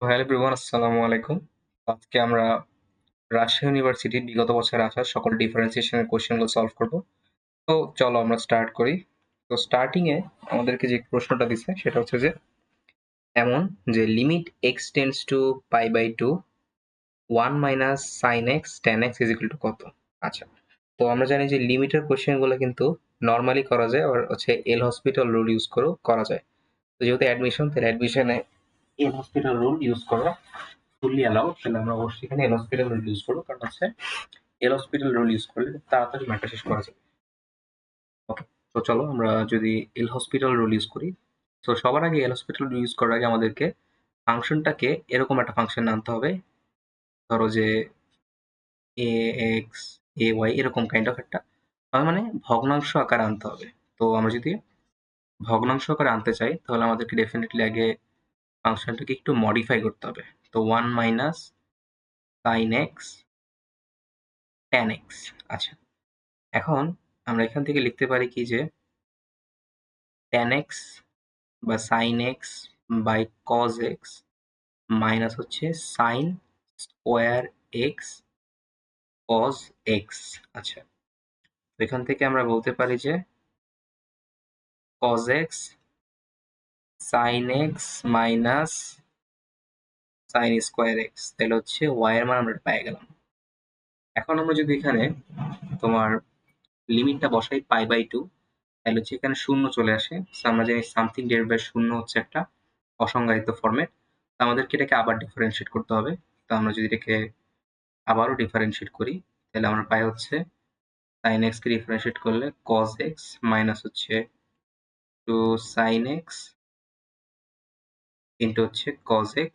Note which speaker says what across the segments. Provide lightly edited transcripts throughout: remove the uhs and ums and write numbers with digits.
Speaker 1: Hello everyone, আসসালামু আলাইকুম। আজকে আমরা রাজশাহী ইউনিভার্সিটির বিগত বছরে আসা সকল ডিফারেন্সিয়েশনের কোয়েশ্চেনগুলো সলভ করব। তো চলো আমরা স্টার্ট করি। তো স্টার্টিং এ আমাদেরকে যে প্রশ্নটা দিছে সেটা হচ্ছে যে এমন যে limit x tends to pi by 2 1 minus sin x tan x is equal to কত? আচ্ছা, তো আমরা জানি যে লিমিটের কোয়েশ্চেনগুলো কিন্তু নরমালি করা যায়, আর হচ্ছে এল হসপিটাল রুল ইউজ করেও করা যায়। তো যেহেতু অ্যাডমিশন, তাহলে অ্যাডমিশনে এল হসপিটাল রুল ইউজ করা ফুললি অ্যালাউড। তাহলে আমরা অবশ্যই এখানে এল হসপিটাল রুল ইউজ করবো, কারণ হচ্ছে এল হসপিটাল রুল ইউজ করলে তাড়াতাড়ি ম্যাটার শেষ করা যাবে। ওকে, তো চলো আমরা যদি এল হসপিটাল রুল ইউজ করি। তো সবার আগে এল হসপিটাল রুল ইউজ করার আগে আমাদেরকে ফাংশনটাকে এরকম একটা ফাংশন আনতে হবে। ধরো যে এ এক্স এ ওয়াই এরকম কাইন্ড অফ একটা, মানে ভগ্নাংশ আকারে আনতে হবে। তো আমরা যদি ভগ্নাংশ আকারে আনতে চাই তাহলে আমাদেরকে ডেফিনেটলি আগে ফাংশনটাকে একটু মডিফাই করতে হবে। তো 1 minus sine x tan x. আচ্ছা, এখন আমরা এখান থেকে লিখতে পারি কি যে ট্যান এক্স বা sine x by cos x minus হচ্ছে sine square x cos x. আচ্ছা, তো এখান থেকে আমরা বলতে পারি যে cos x sine x minus sine square x, তাহলে হচ্ছে ওয়াই এর মান আমরা পেয়ে গেলাম। এখন আমরা যদি এখানে তোমার লিমিটটা বসাই পাই বাই 2, তাহলে হচ্ছে এখানে শূন্য চলে আসে। So আমরা জানি সামথিং ডিভাইডেড বাই শূন্য হচ্ছে একটা অসংজ্ঞায়িত ফরম্যাট। তো আমাদেরকে এটাকে আবার ডিফারেন্সিয়েট করতে হবে। তো আমরা যদি এটাকে আবারও ডিফারেন্সিয়েট করি তাহলে আমরা পাই হচ্ছে sin x কে ডিফারেন্সিয়েট করলে cos x মাইনাস হচ্ছে 2 sin x ইনটু হচ্ছে cos x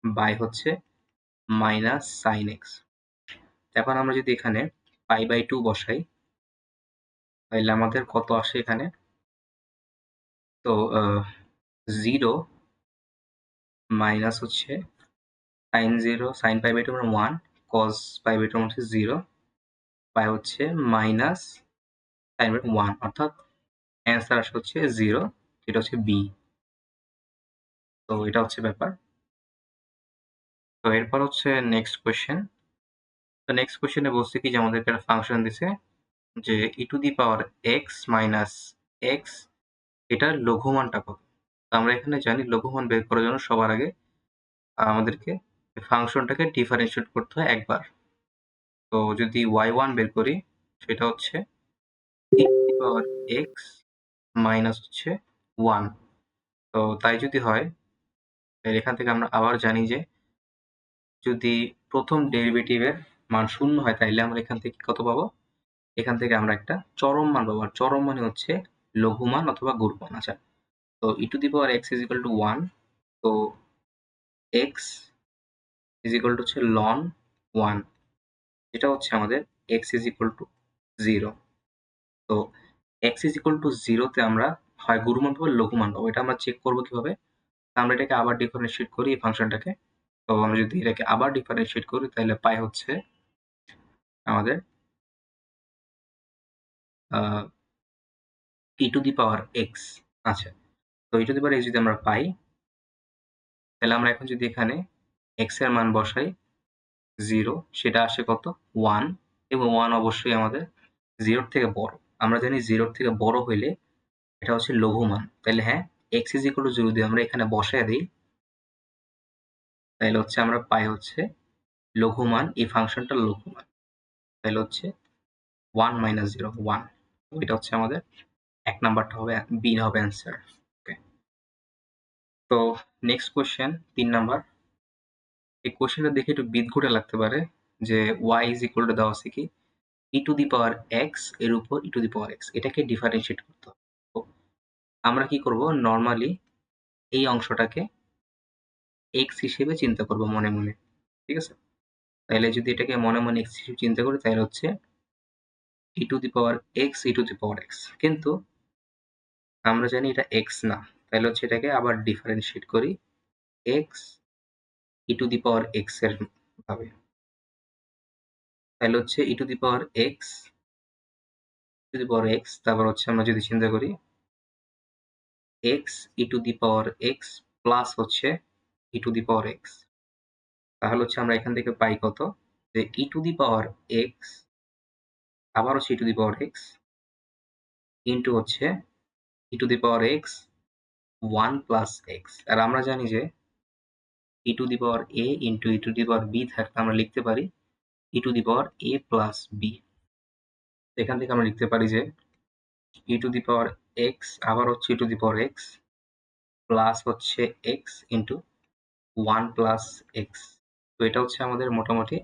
Speaker 1: বাই হচ্ছে মাইনাস sin x। এখন আমরা যদি এখানে পাই বাই 2 বসাই তাহলে আমাদের কত আসে এখানে? তো 0 মাইনাস হচ্ছে sin 0 sin পাই বাই 2 মানে 1, cos পাই বাই 2 মানে হচ্ছে 0, বাই হচ্ছে মাইনাস sin বাই 1, অর্থাৎ অ্যান্সার আসে হচ্ছে 0, যেটা হচ্ছে বি। তো এটা হচ্ছে ব্যাপার। তো এরপর হচ্ছে নেক্সট কোয়েশ্চেন। তো নেক্সট কোয়েশ্চেনে বলছে কি যে আমাদেরকে একটা ফাংশন দিছে যে e to the power x minus x, এটার লঘুমানটা কত? তো আমরা এখানে জানি লঘুমান বের করার জন্য সবার আগে আমাদেরকে ফাংশনটাকে ডিফারেন্সিয়েট করতে হয় একবার। তো যদি y1 বের করি সেটা হচ্ছে e to the power x minus হচ্ছে 1। তো তাই যদি হয় তাহলে এখান থেকে আমরা আবার জানি যে যদি প্রথম ডেরিভেটিভের মান শূন্য হয় তাইলে আমরা এখান থেকে কত পাবো? এখান থেকে আমরা একটা চরম মান পাবো, আর চরম মানে হচ্ছে লঘুমান অথবা গুরুমান। আচ্ছা, তো e to the power x is equal to 1, তো এক্স ইজ ইকুয়াল টু হচ্ছে লন 1, যেটা হচ্ছে আমাদের এক্স ইজ ইকুয়াল টু 0। তো এক্স ইজ ইকুয়াল টু 0 তে আমরা হয় গুরুমান পাবো লঘুমান পাবো, এটা আমরা চেক করবো কিভাবে? আমরা এটাকে আবার ডিফারেন্সিয়েট করি এই ফাংশনটাকে। তো আমরা যদি এটাকে আবার ডিফারেন্সিয়েট করি তাহলে পাই হচ্ছে আমাদের ই টু দি পাওয়ার এক্স। আচ্ছা, তো e to the power x যদি আমরা পাই তাহলে আমরা এখন যদি এখানে এক্স এর মান বসাই 0, সেটা আসে কত? 1, এবং 1 অবশ্যই আমাদের 0 থেকে বড়। আমরা জানি 0 থেকে বড় হইলে এটা হচ্ছে লঘুমান। তাহলে হ্যাঁ, এক্স ইজ ইকুয়াল টু 0 যদি আমরা এখানে বসায় দিই তাহলে হচ্ছে আমরা পাই হচ্ছে লঘুমান, এই ফাংশনটার লঘুমান। তাহলে হচ্ছে 1 মাইনাস 0 1। এটা হচ্ছে আমাদের 1 নাম্বারটা হবে, বি হবে অ্যান্সার। ওকে, তো নেক্সট কোয়েশ্চেন 3 নাম্বার। এই কোয়েশ্চেনটা দেখে একটু বিদঘুটে লাগতে পারে যে y ইজ ইকুয়াল টু দেওয়া আছে কি ই টু দি পাওয়ার এক্স এর উপর ই টু দি পাওয়ার এক্স, এটাকে ডিফারেন্সিয়েট করতে হবে। তো আমরা কি করব, নরমালি এই অংশটাকে এক্স হিসেবে চিন্তা করব মনে মনে, ঠিক আছে? তাহলে যদি এটাকে মনে মনে এক্স হিসেবে চিন্তা করি তাহলে হচ্ছে e to the power x e to the power x, কিন্তু আমরা জানি এটা এক্স না। তাহলে হচ্ছে এটাকে আবার ডিফারেন্সিয়েট করি x e to the power x এর ভাবে। তাহলে হচ্ছে e to the power x to the power x, তারপর হচ্ছে আমরা যদি চিন্তা করি x e to the power x plus হচ্ছে e to the power x. তাহলে হচ্ছে আমরা এখান থেকে পাই কত, যে e to the power x আবার হচ্ছে e to the power x into হচ্ছে e to the power x 1 plus x. আর আমরা জানি যে e to the power a into e to the power b থাকলে আমরা লিখতে পারি e to the power a plus b. এখান থেকে আমরা লিখতে পারি যে e to the power x আবার হচ্ছে e to the power x plus হচ্ছে এক্স ইন্টু 1 প্লাস এক্স। তো এটা হচ্ছে আমাদের মোটামুটি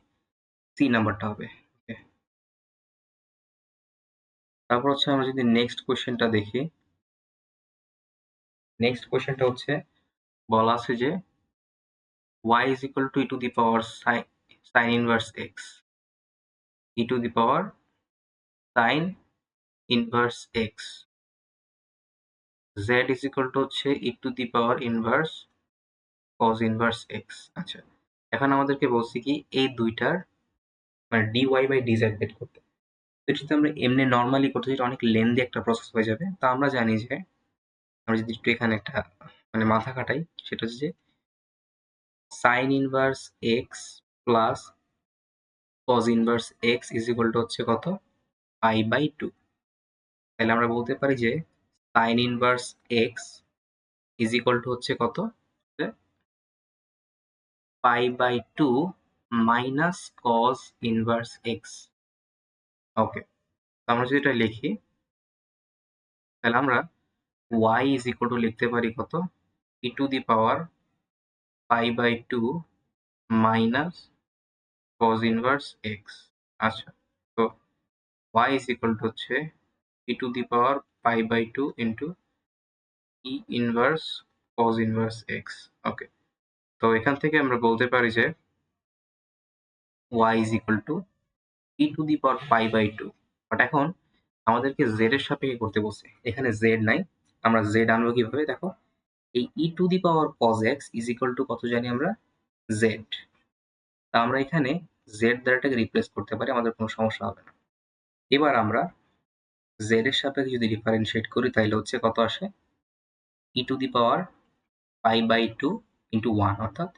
Speaker 1: সি নাম্বারটা হবে। ওকে, তারপর হচ্ছে আমরা যদি নেক্সট কোয়েশ্চেনটা দেখি, নেক্সট কোয়েশ্চেনটা হচ্ছে বলা আছে যে y is equal to e to the power sin inverse x, e to the power sin inverse x, z is equal to হচ্ছে e to the power inverse cos inverse x। আচ্ছা, এখন আমাদেরকে বলছি কি এই দুইটার মানে dy বাই dz বের করতে। তো এটা যদি আমরা এমনি নর্মালি করতে চাই, এটা অনেক লেন্দি একটা প্রসেস হয়ে যাবে। তা আমরা জানি যে আমরা যদি একটু এখানে একটা মানে মাথা খাটাই, সেটা হচ্ছে যে sin inverse x plus cos inverse x is equal to হচ্ছে কত, পাই বাই 2। তাহলে আমরা বলতে পারি যে sin inverse x is equal to হচ্ছে কত, pi by 2 minus cos inverse x। Okay, আমরা যদি এটা লিখি তাহলে আমরা y is equal to লিখতে পারি কত, e to the power pi by 2 minus cos inverse x। আচ্ছা, তো y is equal to হচ্ছে e to the power pi by 2 into e inverse cos inverse x। Okay, তো এখান থেকে আমরা বলতে পারি যে y is equal to e to the power pi by 2। But এখন আমাদেরকে z এর সাপেক্ষে করতে বলছে, এখানে z নাই, আমরা z আনবো কিভাবে দেখো, এই e to the power cos x is equal to কত জানি আমরা, z। তা আমরা এখানে z দ্বারা এটাকে রিপ্লেস করতে পারি, আমাদের কোনো সমস্যা হবে না। এবার আমরা z এর সাপেক্ষে যদি ডিফারেন্সিয়েট করি তাহলে হচ্ছে কত আসে, e to the power pi by 2 into 1 অর্থাৎ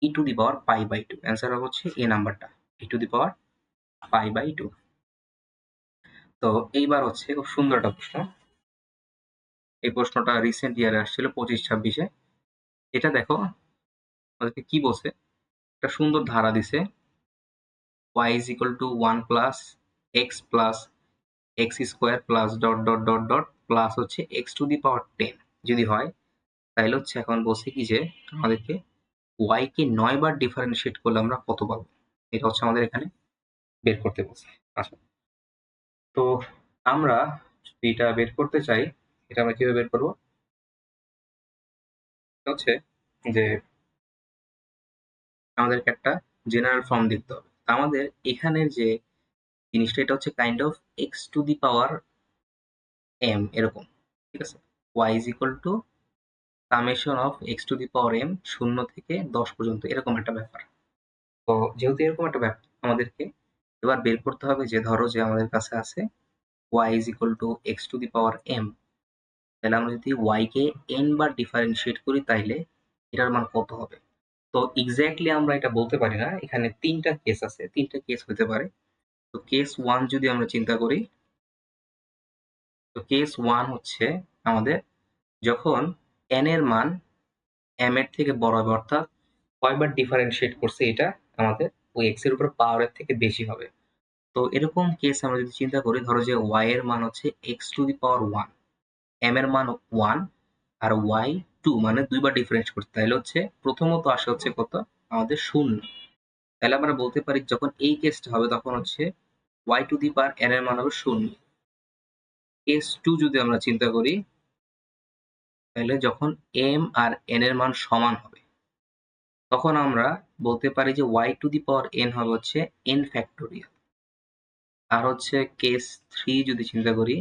Speaker 1: e to the power pi by 2। Answer হচ্ছে এ নাম্বারটা, e to the power pi by 2। তো এইবার হচ্ছে খুব সুন্দর একটা প্রশ্ন, এই প্রশ্নটা রিসেন্ট ইয়ারে আসছিল 25-26-এ। এটা দেখো আমাদেরকে কি বলছে, একটা সুন্দর ধারা দিছে y is equal to 1 plus x plus x square plus dot dot dot dot plus হচ্ছে x to the power 10 যদি হয়, তাহলে হচ্ছে এখন বলছে কি যে আমাদেরকে y কে 9 বার ডিফারেন্সিয়েট করলে আমরা কত পাবো, এটা হচ্ছে আমাদের এখানে বের করতে বলছে। আচ্ছা, তো আমরা যদি এটা বের করতে চাই, এটা আমরা কিভাবে বের করবো, এটা হচ্ছে যে আমাদেরকে একটা জেনারেল ফর্ম দিতে হবে। আমাদের এখানের যে জিনিসটা এটা হচ্ছে kind of x to the power m এরকম, ঠিক আছে। Y is equal to summation of x to the power m 0 থেকে 10 পর্যন্ত এরকম একটা ব্যাপার। তো যেহেতু এরকম একটা ব্যাপার, আমাদেরকে এবার বের করতে হবে যে ধরো যে আমাদের কাছে আছে y is equal to x to the power m, তাহলে আমরা যদি ওয়াই কে এন বার ডিফারেন্সিয়েট করি তাইলে এটার মান কত হবে। তো এক্স্যাক্টলি আমরা এটা বলতে পারি না, এখানে 3টা কেস আছে, 3টা কেস হতে পারে। তো কেস 1 যদি আমরা চিন্তা করি, তো কেস 1 হচ্ছে আমাদের যখন n এর মান m এর থেকে বড় হবে, অর্থাৎ কয়বার ডিফারেন্সিয়েট করছে এটা আমাদের ওই x এর উপর পাওয়ারের থেকে বেশি হবে। তো এরকম কেস আমরা যদি চিন্তা করি, ধরো যে y এর মান হচ্ছে x to the power 1, m এর মান 1 আর y 2 মানে দুইবার ডিফারেন্স করতে, তাহলে হচ্ছে প্রথমত আসে হচ্ছে কত, আমাদের 0। তাহলে আমরা বলতে পারি যখন এই কেসটা হবে তখন হচ্ছে y two the power n এর মান হবে 0। কেস 2 যদি আমরা চিন্তা করি, তাহলে যখন m আর n এর মান সমান হবে তখন আমরা বলতে পারি যে y two the power n হবে হচ্ছে n ফ্যাক্টোরিয়াল। আর হচ্ছে কেস 3 যদি চিন্তা করি,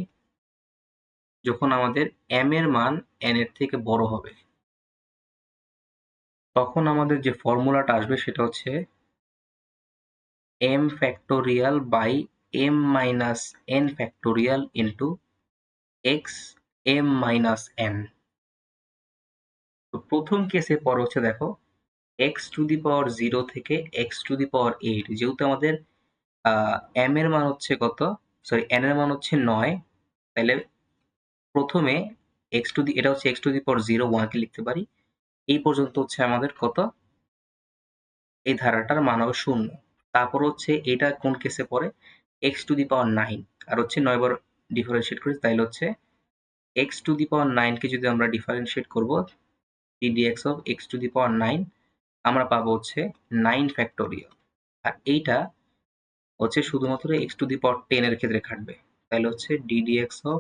Speaker 1: যখন আমাদের m এর মান n এর থেকে বড় হবে তখন আমাদের যে ফর্মুলাটা আসবে সেটা হচ্ছে m factorial by m minus n factorial into x m minus n। তো প্রথম কেসে পর হচ্ছে দেখো এক্স টু দি পাওয়ার 0 থেকে এক্স টু দি পাওয়ার 8, যেহেতু আমাদের এম এর মান হচ্ছে কত, সরি এন এর মান হচ্ছে 9, তাহলে প্রথমে এটা হচ্ছে এক্স টু দি পাওয়ার 0 1 কে লিখতে পারি। এই পর্যন্ত হচ্ছে আমাদের কত, এই ধারাটার মান হবে 0। তারপর হচ্ছে এটা কোন কেসে পড়ে, এক্স টু দি পাওয়ার 9, আর হচ্ছে 9 বার ডিফারেন্সিয়েট করি, তাইলে হচ্ছে এক্স টু দি পাওয়ার 9 কে যদি আমরা ডিফারেন্সিয়েট করব ddx of x to the power 9, আমরা পাবো হচ্ছে 9 ফ্যাক্টোরিয়াল। আর এইটা হচ্ছে শুধুমাত্র এক্স টু দি পাওয়ার 10 এর ক্ষেত্রে খাটবে। তাহলে হচ্ছে ddx of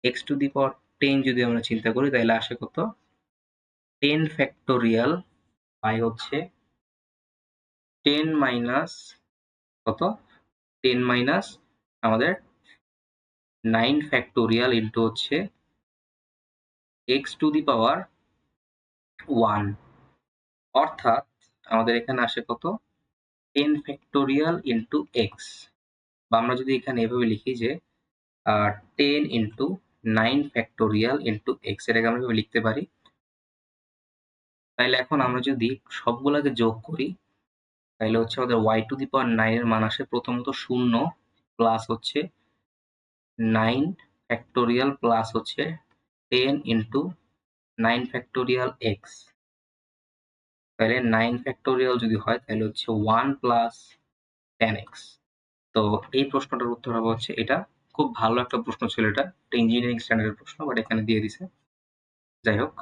Speaker 1: x to the power 10 যদি আমরা চিন্তা করি, তাহলে আসে কত, 10 ফ্যাক্টোরিয়াল বাই হচ্ছে 10 মাইনাস কত, 10 মাইনাস আমাদের 9 ফ্যাক্টোরিয়াল ইন্টু হচ্ছে এক্স টু দি পাওয়ার 1, অর্থাৎ আমাদের এখানে আসে কত, 10 ফ্যাক্টোরিয়াল ইন্টু এক্স, বা আমরা যদি এখানে এভাবে লিখি যে 10 ইন্টু 9 ফ্যাক্টোরিয়াল ইন্টু এক্স, এটাকে আমরা এভাবে লিখতে পারি। তাইলে এখন আমরা যদি সবগুলাকে যোগ করি, তাহলে হচ্ছে আমাদের y টু দি পাওয়ার 9 এর মান আসে প্রথমত 0 প্লাস হচ্ছে 9 ফ্যাক্টোরিয়াল প্লাস হচ্ছে 10 ইন্টু 9 ফ্যাক্টোরিয়াল এক্স। তাহলে 9 ফ্যাক্টোরিয়াল যদি হয় তাহলে হচ্ছে 1 প্লাস 10x। তো এই প্রশ্নটার উত্তর হবে হচ্ছে এটা। খুব ভালো একটা প্রশ্ন ছিল এটা ইঞ্জিনিয়ারিং স্ট্যান্ডার্ডের প্রশ্ন, বাট এখানে দিয়ে দিছে। যাই হোক,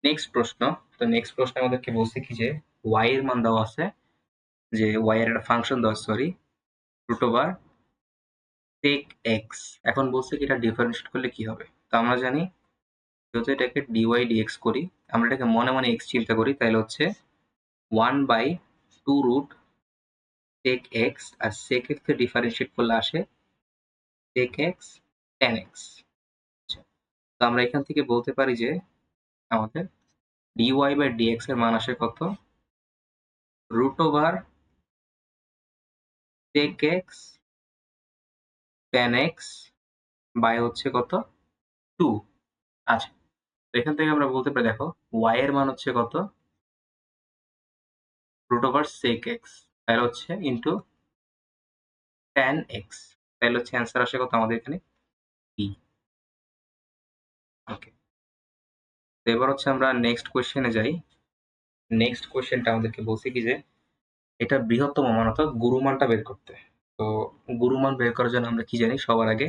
Speaker 1: নেক্সট প্রশ্ন। তো নেক্সট প্রশ্নে আমাদেরকে বলছে কি যে y এর মান দেওয়া আছে, যে y এর একটা ফাংশন দেওয়া, sorry root over sec x। এখন বলছে কি এটা ডিফারেন্সিয়েট করলে কি হবে। তো আমরা জানি যেহেতু এটাকে dy dx করি, আমরা এটাকে মনে মনে x চিন্তা করি, তাহলে হচ্ছে 1/2 রুট sec x, আর sec x কে ডিফারেন্সিয়েট করলে আসে sec x tan x। তো আমরা এখান থেকে বলতে পারি যে আমাদের dy বাই dx এর মান আসে কত, root over sec x tan x by হচ্ছে কত, 2। আচ্ছা, তো এখান থেকে আমরা বলতে পারি, দেখো y এর মান হচ্ছে কত, রুট ওভার sec x, তাহলে হচ্ছে ইন্টু tan x, তাহলে হচ্ছে অ্যান্সার আসে কত আমাদের এখানে b। ওকে, তো এবার হচ্ছে আমরা নেক্সট কোয়েশ্চেনে যাই। নেক্সট কোয়েশ্চেনটা আমাদেরকে বলছে কি যে এটা বৃহত্তম মান অর্থাৎ গুরুমানটা বের করতে। তো গুরুমান বের করার জন্য আমরা কি জানি, সবার আগে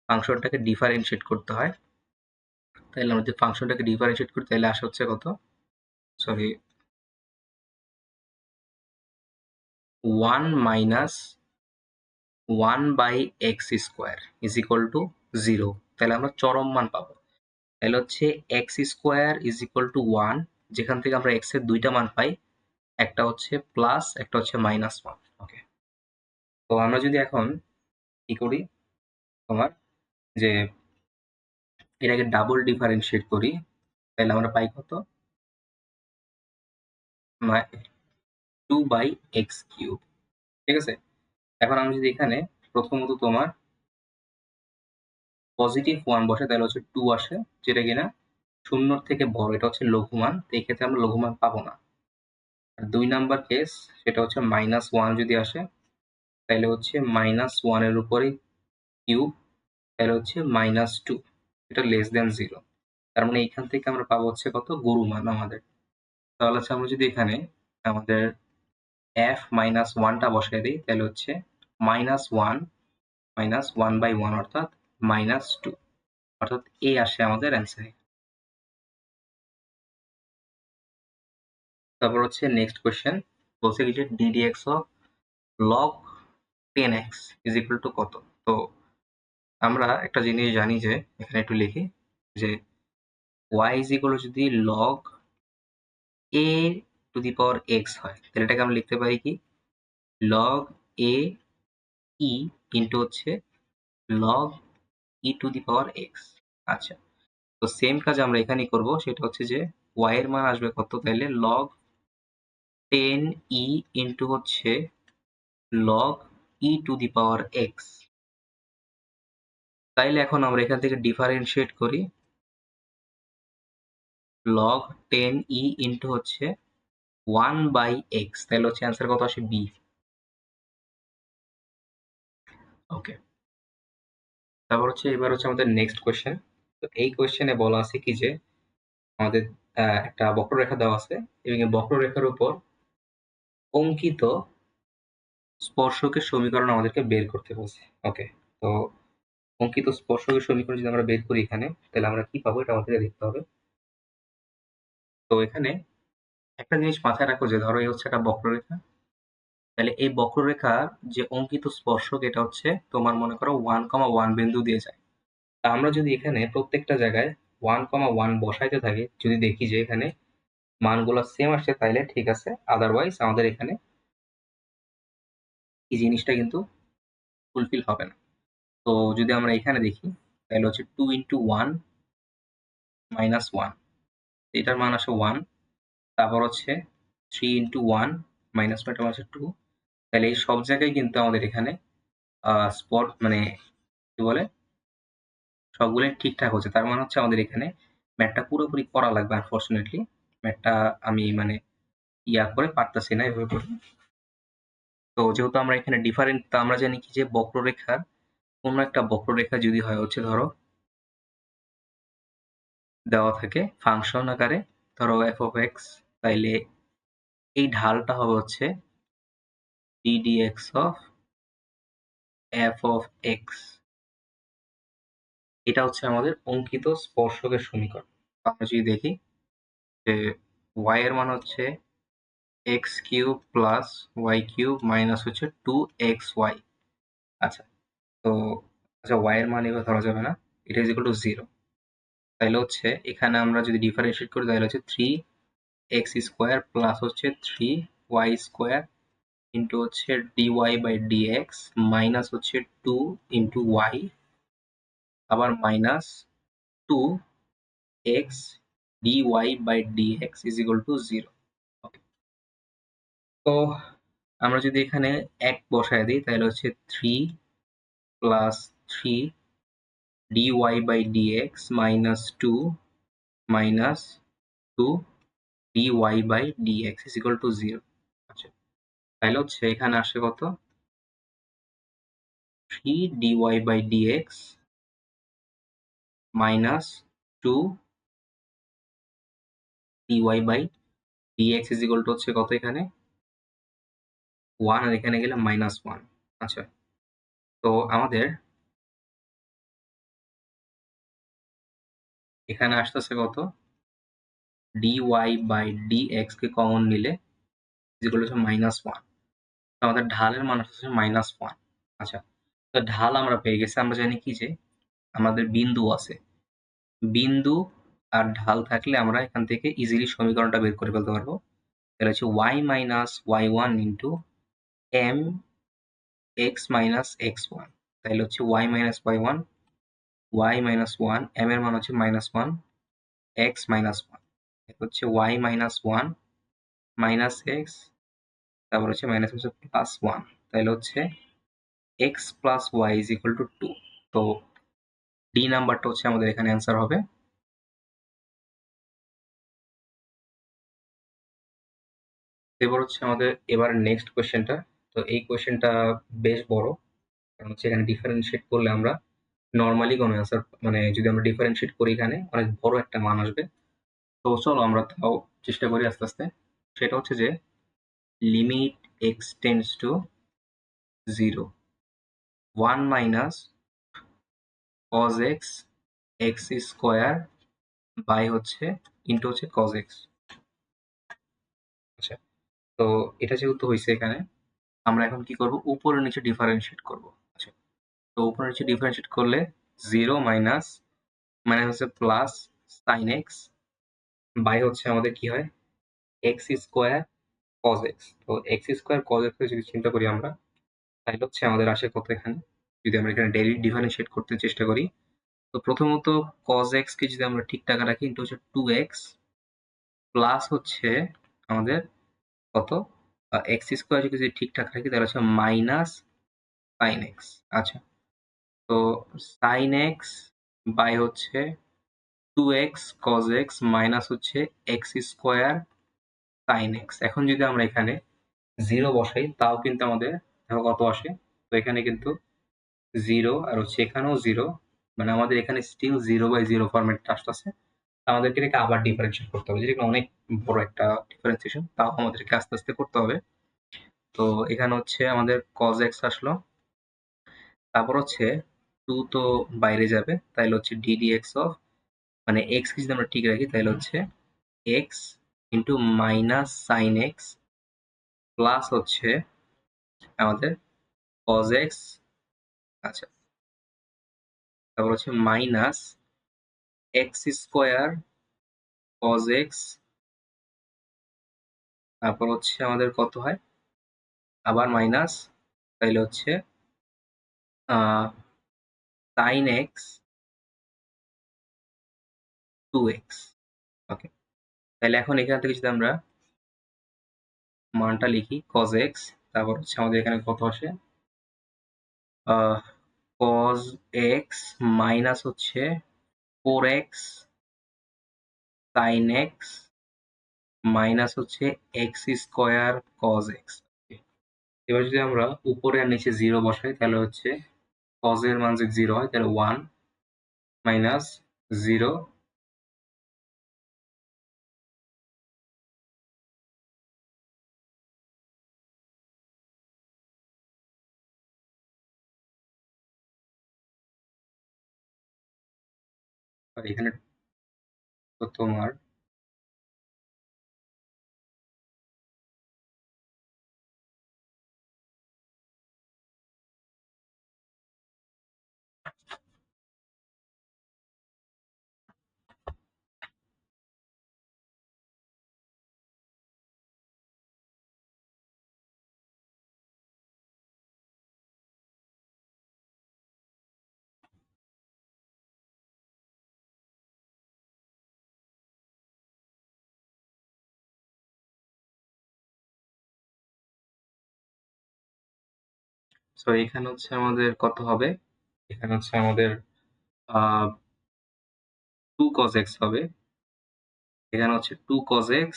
Speaker 1: ফাংশনটাকে ডিফারেন্সিয়েট করতে হয়। তাহলে আমরা যদি ফাংশনটাকে ডিফারেন্সিয়েট করি তাহলে আসে হচ্ছে কত, sorry 1 minus 1 by x square is equal to 0। তাহলে আমরা চরম মান পাবো। তাহলে হচ্ছে x square is equal to 1, যেখান থেকে আমরা এক্স এর দুইটা মান পাই, একটা হচ্ছে প্লাস, একটা হচ্ছে -1। ওকে, তো আমরা যদি এখন কি করি, তোমার যে এটাকে ডাবল ডিফারেন্সিয়েট করি, তাহলে আমরা পাই কত, 2/x³। ঠিক আছে, এখন আমি যদি এখানে প্রথমত তোমার পজিটিভ 1 বসে, তাহলে হচ্ছে 2 আসে, যেটা কিনা শূন্যর থেকে বড়, এটা হচ্ছে লঘুমান, তো এই ক্ষেত্রে আমরা লঘুমান পাবো না। আর 2 নাম্বার কেস, সেটা হচ্ছে -1 যদি আসে, তাহলে হচ্ছে -1 এর উপরে কিউব, তাহলে হচ্ছে -2, এটা লেস দ্যান 0। তার মানে এইখান থেকে আমরা পাবো হচ্ছে কত, গুরুমান আমাদের। তাহলে হচ্ছে আমরা যদি এখানে আমাদের f-1টা বসাই দিই, তাহলে হচ্ছে -1 মাইনাস 1/1 অর্থাৎ -2, অর্থাৎ এই আসে আমাদের অ্যান্সারে। তারপর হচ্ছে নেক্সট কোয়েশ্চেন, বলছে কি যে ddx of log 10x is equal to কত। তো আমরা একটা জিনিস জানি যে এখানে একটু লিখি যে y ইজ ইকুয়াল যদি log a to the power x হয়, তাহলে এটাকে আমরা লিখতে পারি কি, log a e ইন্টু হচ্ছে log e to the power x। আচ্ছা, তো সেম কাজ আমরা এখানেই করব, সেটা হচ্ছে যে y এর মান আসবে কত, তাইলে log 10e ইন্টু হচ্ছে log e to the power x। তাইলে এখন আমরা এখান থেকে ডিফারেন্সিয়েট করি, log 10e ইন্টু হচ্ছে 1/x, তাহলে হচ্ছে অ্যান্সার কত আসে? বি। ওকে, তারপর হচ্ছে এবার হচ্ছে আমাদের নেক্সট কোয়েশ্চেন। তো এই কোয়েশ্চেনে বলা আছে কি যে আমাদের একটা বক্ররেখা দেওয়া আছে এবং এই বক্ররেখার উপর অঙ্কিত স্পর্শকের সমীকরণ আমাদেরকে বের করতে বলছে। ওকে, তো অঙ্কিত স্পর্শকের সমীকরণ যদি আমরা বের করি এখানে, তাহলে আমরা কি পাবো এটা আমাদেরকে দেখতে হবে। তো এখানে একটা জিনিস মাথায় রাখো যে ধরো এই হচ্ছে একটা বক্ররেখা, তাহলে এই বক্ররেখার যে অঙ্কিত স্পর্শক এটা হচ্ছে তোমার মনে করো 1,1 বিন্দু দিয়ে যায়। তা আমরা যদি এখানে প্রত্যেকটা জায়গায় 1,1 বসাইতে থাকি, যদি দেখি যে এখানে মানগুলো সেম আসছে তাইলে ঠিক আছে, আদারওয়াইজ আমাদের এখানে এই জিনিসটা কিন্তু ফুলফিল হবে না। তো যদি আমরা এখানে দেখি তাহলে হচ্ছে 2 ইন্টু 1 মাইনাস 1, এটার মান আসে 1। তারপর হচ্ছে 3 ইন্টু 1 মাইনাস 1, এটার মান আসে 2। তাহলে এই সব জায়গায় কিন্তু আমাদের এখানে স্পট মানে কি বলে সবগুলোই ঠিকঠাক হচ্ছে। তার মানে হচ্ছে আমাদের এখানে ম্যাথটা পুরোপুরি করা লাগবে। আনফরচুনেটলি ম্যাথটা আমি মানে করে পারতেছি না এভাবে করে। তো যেহেতু আমরা এখানে ডিফারেন্ট, তা আমরা জানি কি যে বক্ররেখার কোনো একটা বক্ররেখা যদি হয় হচ্ছে ধরো দেওয়া থাকে ফাংশন আকারে, ধরো এফ অফ এক্স, তাইলে এই ঢালটা হবে হচ্ছে ddx of F of x. এটা হচ্ছে আমাদের অঙ্কিত স্পর্শকের সমীকরণ। আমরা যদি দেখি যে y এর মান হচ্ছে x cube plus y cube minus হচ্ছে 2xy। আচ্ছা, তো আচ্ছা y এর মান এবার ধরা যাবে না, এটা ইজ ইকুয়াল টু 0। তাহলে হচ্ছে এখানে আমরা যদি ডিফারেন্সিয়েট করি তাহলে হচ্ছে 3x স্কোয়ার প্লাস হচ্ছে 3y স্কোয়ার ইন্টু হচ্ছে dy/dx মাইনাস হচ্ছে 2 ইন্টু y আবার minus 2x dy/dx is equal to 0। তো আমরা যদি এখানে 1 বসায় দিই তাহলে হচ্ছে 3 plus 3 dy/dx minus 2 minus 2 dy/dx is equal to 0। আচ্ছা, তাহলে হচ্ছে এখানে আসে কত? 3 dy/dx minus 2 dy/dx is equal to হচ্ছে কত এখানে? 1, আর এখানে গেলে মাইনাস 1। আচ্ছা, তো আমাদের এখানে আসতেছে কত? dy/dx কে কমন নিলে ইজ ইকুয়াল টু মাইনাস 1। আমাদের ঢালের মান আসছে মাইনাস 1। আচ্ছা, তো ঢাল আমরা পেয়ে গেছি। আমরা জানি কি যে আমাদের বিন্দু আছে, বিন্দু আর ঢাল থাকলে আমরা এখান থেকে ইজিলি সমীকরণটা বের করে ফেলতে পারবো। তাহলে হচ্ছে y minus y1 into m x minus x1। তাহলে হচ্ছে y minus y1 y minus 1, m এর মান হচ্ছে মাইনাস 1, x মাইনাস 1 হচ্ছে y মাইনাস 1 মাইনাস x, তারপর হচ্ছে মাইনাস হচ্ছে প্লাস 1। তাহলে হচ্ছে x plus y is equal to 2। তো ডি নাম্বারটা হচ্ছে আমাদের এখানে অ্যান্সার হবে। এবার হচ্ছে আমাদের এবার নেক্সট কোয়েশ্চেনটা। তো এই কোয়েশ্চেনটা বেশ বড়, কারণ হচ্ছে এখানে ডিফারেন্সিয়েট করলে আমরা নর্মালি কোনো অ্যান্সার মানে যদি আমরা ডিফারেন্সিয়েট করি এখানে অনেক বড় একটা মান আসবে। তো চলো আমরা তাও চেষ্টা করি আস্তে আস্তে। সেটা হচ্ছে যে limit x tends to 0 1 minus cos x x square by হচ্ছে ইন্টু হচ্ছে কজ এক্স। আচ্ছা, তো এটা যেহেতু হয়েছে এখানে, আমরা এখন কি করব? উপরে নিচে ডিফারেন্সিয়েট করব। আচ্ছা, তো উপরে নিচে ডিফারেন্সিয়েট করলে 0 মাইনাস মাইনাস হচ্ছে প্লাস সাইন এক্স বাই হচ্ছে আমাদের কি হয় এক্স স্কোয়ার কজ এক্স। তো এক্স স্কোয়ার কজ এক্স যদি চিন্তা করি আমরা, তাহলে হচ্ছে আমাদের আসে কত এখানে, যদি আমরা এখানে ডেইলি ডিফারেন্সিয়েট করতে চেষ্টা করি। তো প্রথমত কজ এক্স কে যদি আমরা ঠিকঠাক রাখি ইন্টু হচ্ছে 2x প্লাস হচ্ছে আমাদের কত এক্স স্কোয়ার যদি ঠিকঠাক রাখি তাহলে হচ্ছে মাইনাস সাইন এক্স। আচ্ছা, তো সাইন এক্স বাই হচ্ছে 2x cos x মাইনাস হচ্ছে x স্কোয়ার sin x। এখন যদি আমরা এখানে 0 বসাই তাও কিন্তু আমাদের দেখো কত আসে। তো এখানে কিন্তু 0 আর হচ্ছে এখানেও 0, মানে আমাদের এখানে স্টিল 0/0 ফরম্যাটটা আসতেছে। আমাদেরকে এটাকে আবার ডিফারেন্সিয়েট করতে হবে, যেটা অনেক বড় একটা ডিফারেন্সিয়েশন, তাও আমাদেরকে আস্তে আস্তে করতে হবে। তো এখানে হচ্ছে আমাদের cos x আসলো, তারপর হচ্ছে 2 তো বাইরে যাবে, তাইলে হচ্ছে ddx অফ, মানে x কে যদি আমরা ঠিক রাখি তাহলে হচ্ছে x into minus sine x plus হচ্ছে আমাদের cos x, আচ্ছা, তারপর হচ্ছে minus x square cos x, তারপর হচ্ছে আমাদের কত হয় আবার মাইনাস, তাইলে হচ্ছে সাইন এক্স 2x। ওকে, তাহলে এখন এখান থেকে যদি আমরা মানটা লিখি cos x, তারপর হচ্ছে আমাদের এখানে কত আসে cos x মাইনাস হচ্ছে 4x sin x মাইনাস হচ্ছে x স্কোয়ার cos x। এবার যদি আমরা উপরে আর নিচে 0 বসাই তাহলে হচ্ছে cos এর মান যদি 0 হয় তাহলে 1 মাইনাস 0, আর এখানে তো তোমার সো এখানে হচ্ছে আমাদের কত হবে, এখানে হচ্ছে আমাদের 2 cos x হবে, এখানে হচ্ছে 2 cos x,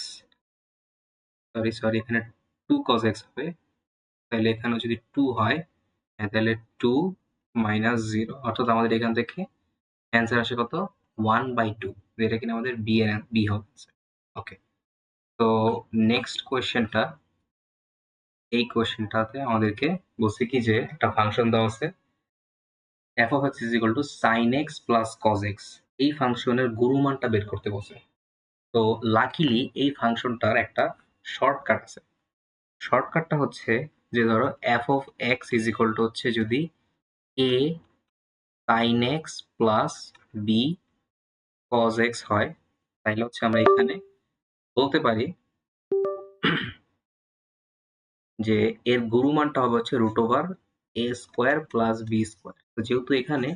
Speaker 1: সরি এখানে 2 cos x হবে, তাহলে এখানে যদি 2 হয় তাহলে 2 মাইনাস 0, অর্থাৎ আমাদের এখান থেকে অ্যান্সার আসে কত 1/2, যেটা কিনা আমাদের বি হবে। ওকে, তো নেক্সট কোয়েশ্চেনটা, এই কোয়েশ্চেনটাতে আমাদেরকে বলছে কি যে একটা ফাংশন দেওয়া আছে f of x is equal to sin x plus cos x, এই ফাংশনের গুরুমানটা বের করতে বলছে। তো লাকিলি এই ফাংশনটার একটা শর্টকাট আছে। শর্টকাটটা হচ্ছে যে ধরো f of x is equal to হচ্ছে যদি a sin x plus b cos x হয়, তাহলে হচ্ছে আমরা এখানে বলতে পারি যে এর গুরুমানটা হবে হচ্ছে root over a square plus b square. তো যেহেতু এখানে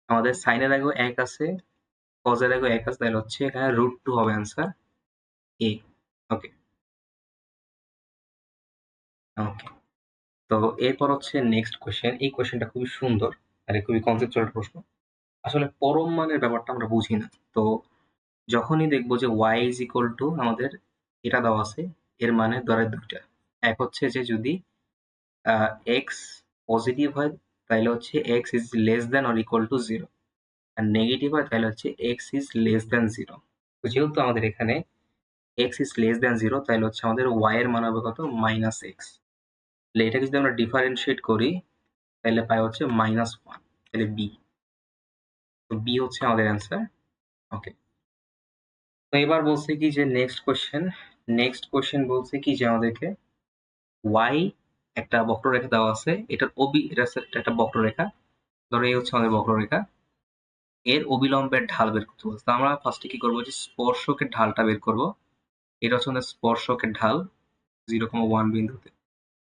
Speaker 1: আমাদের সাইনের আগেও এক আছে, cos এর আগেও এক আছে, তাহলে হচ্ছে এখানে √2 হবে অ্যান্সার a। ওকে, ওকে, তো এরপর হচ্ছে নেক্সট কোয়েশ্চেন। এই কোয়েশ্চেনটা খুবই সুন্দর আর খুবই কনসেপচুয়াল প্রশ্ন। আসলে পরম মানের ব্যাপারটা আমরা বুঝি না। তো যখনই দেখবো যে y ইজ ইকুয়াল টু আমাদের এটা দেওয়া আছে, এর মানে ধরে দুইটা, এক হচ্ছে যে যদি x পজিটিভ হয় তাহলে হচ্ছে x is less than or equal to 0, আর নেগেটিভ হয় তাহলে হচ্ছে x ইজ লেস দ্যান 0। তো যেহেতু আমাদের এখানে x ইজ লেস দ্যান 0, তাহলে হচ্ছে আমাদের y এর মান হবে কত মাইনাস x। তাহলে এটাকে যদি আমরা ডিফারেন্সিয়েট করি তাহলে পাই হচ্ছে -1, তাহলে বি। তো বি হচ্ছে আমাদের অ্যান্সার। ওকে, তো এবার বলছে কি যে নেক্সট কোয়েশ্চেন বলছে কি যে আমাদেরকে y একটা বক্ররেখা দেওয়া আছে, এটার এটা হচ্ছে একটা বক্ররেখা, ধরো এই হচ্ছে আমাদের বক্ররেখা, এর অবিলম্বের ঢাল বের করতে বলছে। তো আমরা ফার্স্টে কি করবো যে স্পর্শকের ঢালটা বের করব। এটা হচ্ছে আমাদের স্পর্শকের ঢাল 0,1 বিন্দুতে।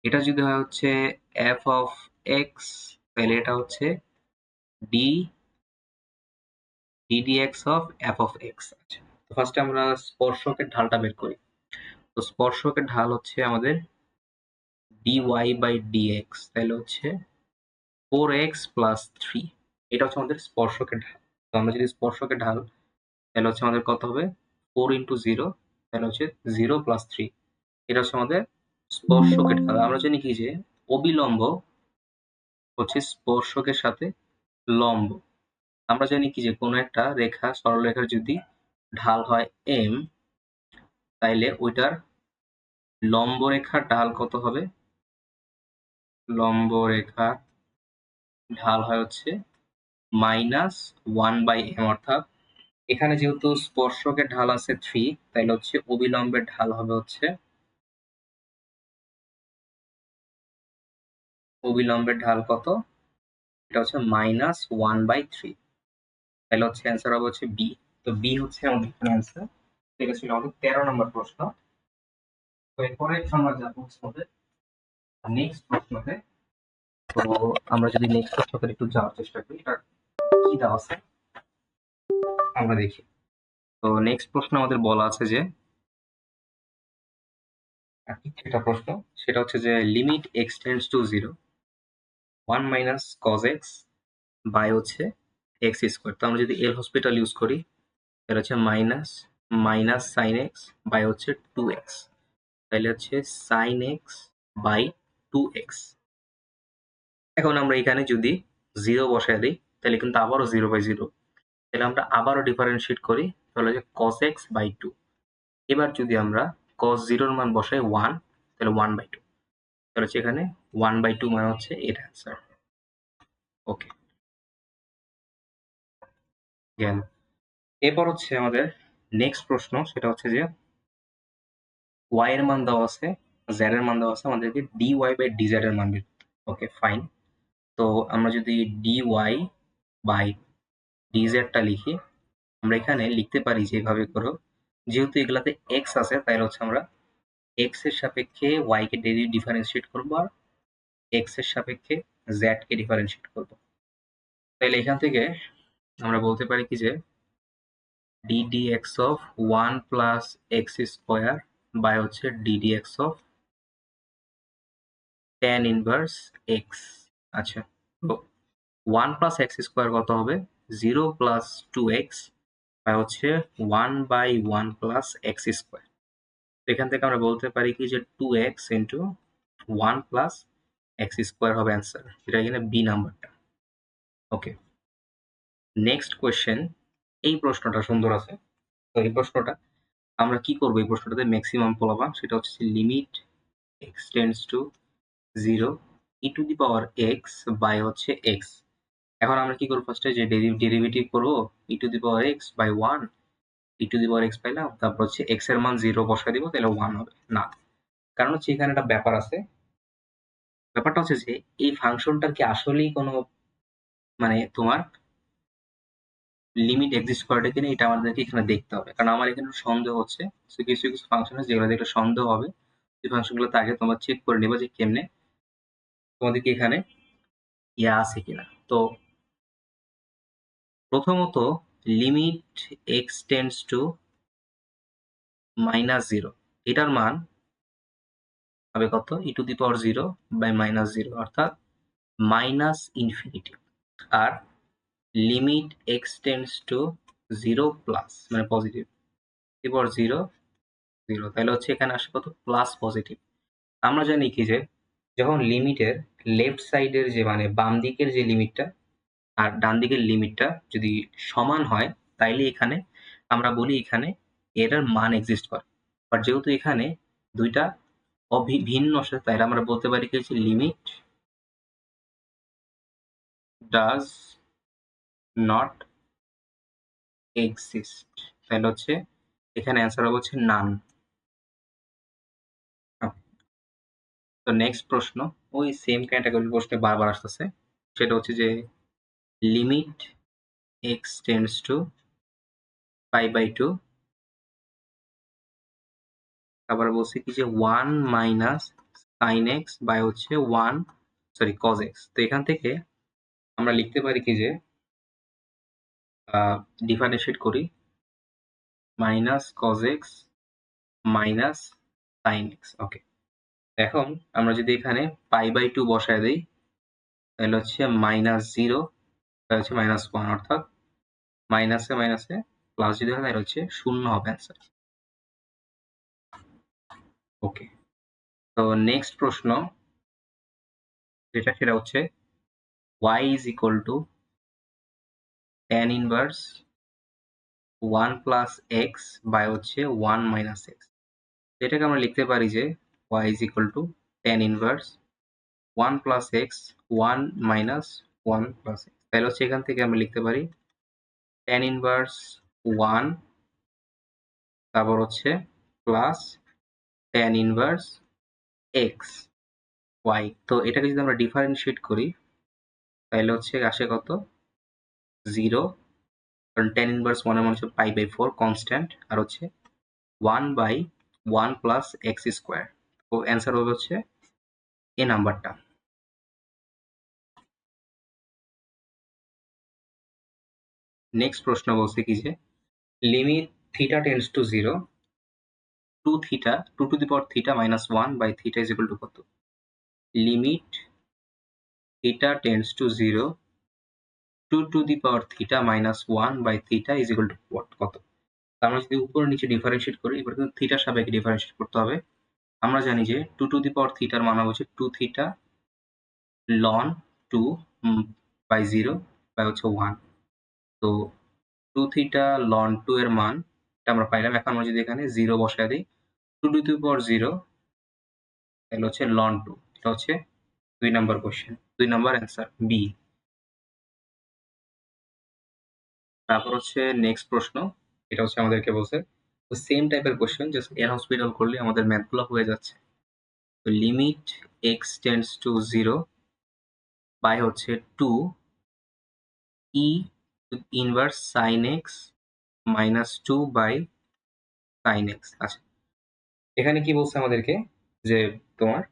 Speaker 1: এটা যদি হয় হচ্ছে f অফ x, তাহলে এটা হচ্ছে d ddx of f of x। আচ্ছা, তো ফার্স্টে আমরা স্পর্শকের ঢালটা বের করি। তো স্পর্শকের ঢাল হচ্ছে আমাদের dy বাই dx, তাহলে হচ্ছে 4x প্লাস 3, এটা হচ্ছে আমাদের স্পর্শকের ঢাল। তো আমরা যদি স্পর্শকের ঢাল তাহলে হচ্ছে আমাদের কত হবে 4 ইন্টু 0, তাহলে হচ্ছে 0 প্লাস 3। এটা হচ্ছে আমাদের স্পর্শকের ঢাল। আমরা জানি কি যে অবিলম্ব হচ্ছে স্পর্শকের সাথে লম্ব। আমরা জানি কি যে কোনো একটা রেখা, সরলরেখার যদি ঢাল হয় m, তাইলে ওইটার লম্ব রেখার ঢাল কত হবে? লম্ব রেখার ঢাল হয় হচ্ছে -1/m, অর্থাৎ এখানে যেহেতু স্পর্শকের ঢাল আছে 3, তাইলে হচ্ছে অবিলম্বের ঢাল হবে হচ্ছে অবিলম্বের ঢাল কত? এটা হচ্ছে -1/3। তাহলে হচ্ছে অ্যান্সার হবে হচ্ছে বি। তো বি হচ্ছে আমাদের এখানে অ্যান্সার। এটা ছিল আমাদের 13 নম্বর প্রশ্ন। তো এরপরে আমরা যাবো হচ্ছে নেক্সট প্রশ্নতে। তো আমরা যদি নেক্সট প্রশ্নতে একটু যাওয়ার চেষ্টা করি, এটা কি দেওয়া আছে আমরা দেখি। তো নেক্সট প্রশ্ন আমাদের বলা আছে যে একটা প্রশ্ন, সেটা হচ্ছে যে limit x tends to 0, 1 minus cos x by হচ্ছে এক্স স্কোয়ার। তো আমরা যদি এল হসপিটাল ইউজ করি, এটা হচ্ছে মাইনাস সাইন এক্স বাই হচ্ছে 2x, তাহলে হচ্ছে সাইন এক্স বাই 2x। এখন আমরা এখানে যদি 0 বসায় দিই, তাহলে কিন্তু আবারও 0/0। তাহলে আমরা আবারও ডিফারেন্সিয়েট করি, তাহলে হচ্ছে cos x বাই 2। এবার যদি আমরা cos 0 এর মান বসাই 1, তাহলে 1/2। তাহলে হচ্ছে এখানে 1/2 মানে হচ্ছে এর অ্যান্সার। ওকে, গেল। এরপর হচ্ছে আমাদের নেক্সট প্রশ্ন, সেটা হচ্ছে যে y এর মান দেওয়া আছে, z এর মান দেওয়া আছে, আমাদেরকে dy বাই dz এর মান বের করতে হবে। ওকে, ফাইন। তো আমরা যদি dy বাই dz টা লিখি, আমরা এখানে লিখতে পারি যে এভাবে করো, যেহেতু এগুলাতে x আছে, তাহলে হচ্ছে আমরা x এর সাপেক্ষে y কে ডিফারেন্সিয়েট করবো, আর x এর সাপেক্ষে z কে ডিফারেন্সিয়েট করবো। তাহলে এখান থেকে আমরা বলতে পারি কি যে ddx of 1 plus x square by হচ্ছে ddx of tan inverse x। আচ্ছা, তো 1 প্লাস এক্স স্কোয়ার কত হবে? 0 প্লাস 2x বাই হচ্ছে 1/1 প্লাস এক্স স্কোয়ার। এখান থেকে আমরা বলতে পারি কি যে 2x into 1 plus x square হবে অ্যান্সার। এটা এখানে বি নাম্বারটা। ওকে, নেক্সট কোয়েশ্চেন। এই প্রশ্নটা সুন্দর আছে। তো এই প্রশ্নটা আমরা কি করবো, এই প্রশ্নটাতে ম্যাক্সিমাম পোলাপান, সেটা হচ্ছে limit x tends to 0 e to the power x by হচ্ছে এক্স। এখন আমরা কি করবো, ফার্স্টে যে ডেরিভেটিভ করবো e to the power x by 1, e to the power x পাইলাম, তারপর হচ্ছে এক্স এর মান 0 বসাই দিব, তাহলে 1 হবে না। কারণ হচ্ছে এখানে একটা ব্যাপার আছে। ব্যাপারটা হচ্ছে যে এই ফাংশনটার কি আসলেই কোনো মানে তোমার লিমিট এক্সিস্ট করে কিনা, এটা আমাদেরকে এখানে দেখতে হবে। কারণ আমার এখানে সন্দেহ হচ্ছে। সো কিছু কিছু ফাংশন আছে যেগুলো দেখলে সন্দেহ হবে, সেই ফাংশনগুলোতে আগে তোমরা চেক করে নেবা যে কেমনে তোমাদেরকে এখানে ইয়া আছে কিনা। তো প্রথমত লিমিট এক্স টেন্ডস টু -0, এটার মান হবে কত? ই টু দি পাওয়ার 0 বাই -0, অর্থাৎ মাইনাস ইনফিনিটি। আর limit x tends to 0 plus মানে পজিটিভ, এবার 0 0, তাহলে হচ্ছে এখানে আসে কত? Plus positive. আমরা জানি কি যে যখন লিমিটের লেফট সাইডের যে মানে বাম দিকের যে লিমিটটা আর ডান দিকের লিমিটটা যদি সমান হয়, তাইলে এখানে আমরা বলি এখানে এটার মান এক্সিস্ট করে। বাট যেহেতু এখানে দুইটা ভিন্ন আসে, তাইলে আমরা বলতে পারি কি হচ্ছে লিমিট ডাজ নট এক্সিস্ট। তাহলে হচ্ছে এখানে অ্যান্সার হবে হচ্ছে নান। তো নেক্সট প্রশ্ন, ওই সেম ক্যাটাগরির প্রশ্নে বারবার আসতেছে, সেটা হচ্ছে যে লিমিট এক্স টেন্ডস টু π/2, আবার বলছি কি যে 1 মাইনাস সাইন এক্স বাই হচ্ছে 1 সরি কজ এক্স। তো এখান থেকে আমরা লিখতে পারি কি যে ডিফারেন্সিয়েট করি minus cos x minus sine x. Okay, এখন আমরা যদি এখানে π/2 বসায় দিই, তাহলে হচ্ছে -0, তাহলে হচ্ছে -1, অর্থাৎ মাইনাসে মাইনাসে প্লাস যদি হয় তাহলে হচ্ছে 0 হবে অ্যান্সার। ওকে, তো নেক্সট প্রশ্ন সেটা হচ্ছে y is equal to tan inverse 1 plus x by হচ্ছে 1 minus x। এটাকে আমরা লিখতে পারি যে y is equal to tan inverse 1 plus x 1 minus 1 plus x। তাহলে হচ্ছে এখান থেকে আমরা লিখতে পারি tan inverse 1 তারপর হচ্ছে plus tan inverse x y। তো এটাকে যদি আমরা ডিফারেনশিয়েট করি তাহলে হচ্ছে আসে কত 0, কারণ tan inverse 1 এর মান হচ্ছে π/4 কনস্ট্যান্ট, আর হচ্ছে 1/1 প্লাস x স্কোয়ার। তো অ্যান্সার হবে হচ্ছে এ নাম্বারটা। নেক্সট প্রশ্ন বলছে কি যে limit theta tends to 0 2 theta 2 to the power theta minus 1 by theta is equal to কত? Limit theta tends to 0 2 to the power theta minus 1 by theta is equal to কত? আমরা যদি উপরে নিচে ডিফারেন্সিয়েট করি, এবার কিন্তু থিটার সাপেক্ষে ডিফারেন্সিয়েট করতে হবে। আমরা জানি যে 2 টু দি পাওয়ার থিটার মান হচ্ছে 2 থিটা লন 2 বাই 0 বাই হচ্ছে 1। তো 2 থিটা লন 2 এর মান এটা আমরা পাইলাম। এখন আমরা যদি এখানে 0 বসায় দিই 2 টু দি পাওয়ার 0 তাহলে হচ্ছে লন 2। এটা হচ্ছে 2 number question, 2 number answer B. তারপর হচ্ছে নেক্সট প্রশ্ন, এটা হচ্ছে আমাদেরকে বলছে সেম টাইপের কোয়েশ্চেন, জাস্ট এর হসপিটাল করলে আমাদের ম্যাথগুলো হয়ে যাচ্ছে। তো limit x tends to 0 by হচ্ছে 2 e inverse sin x minus 2 by sin x। আচ্ছা, এখানে কি বলছে আমাদেরকে যে তোমার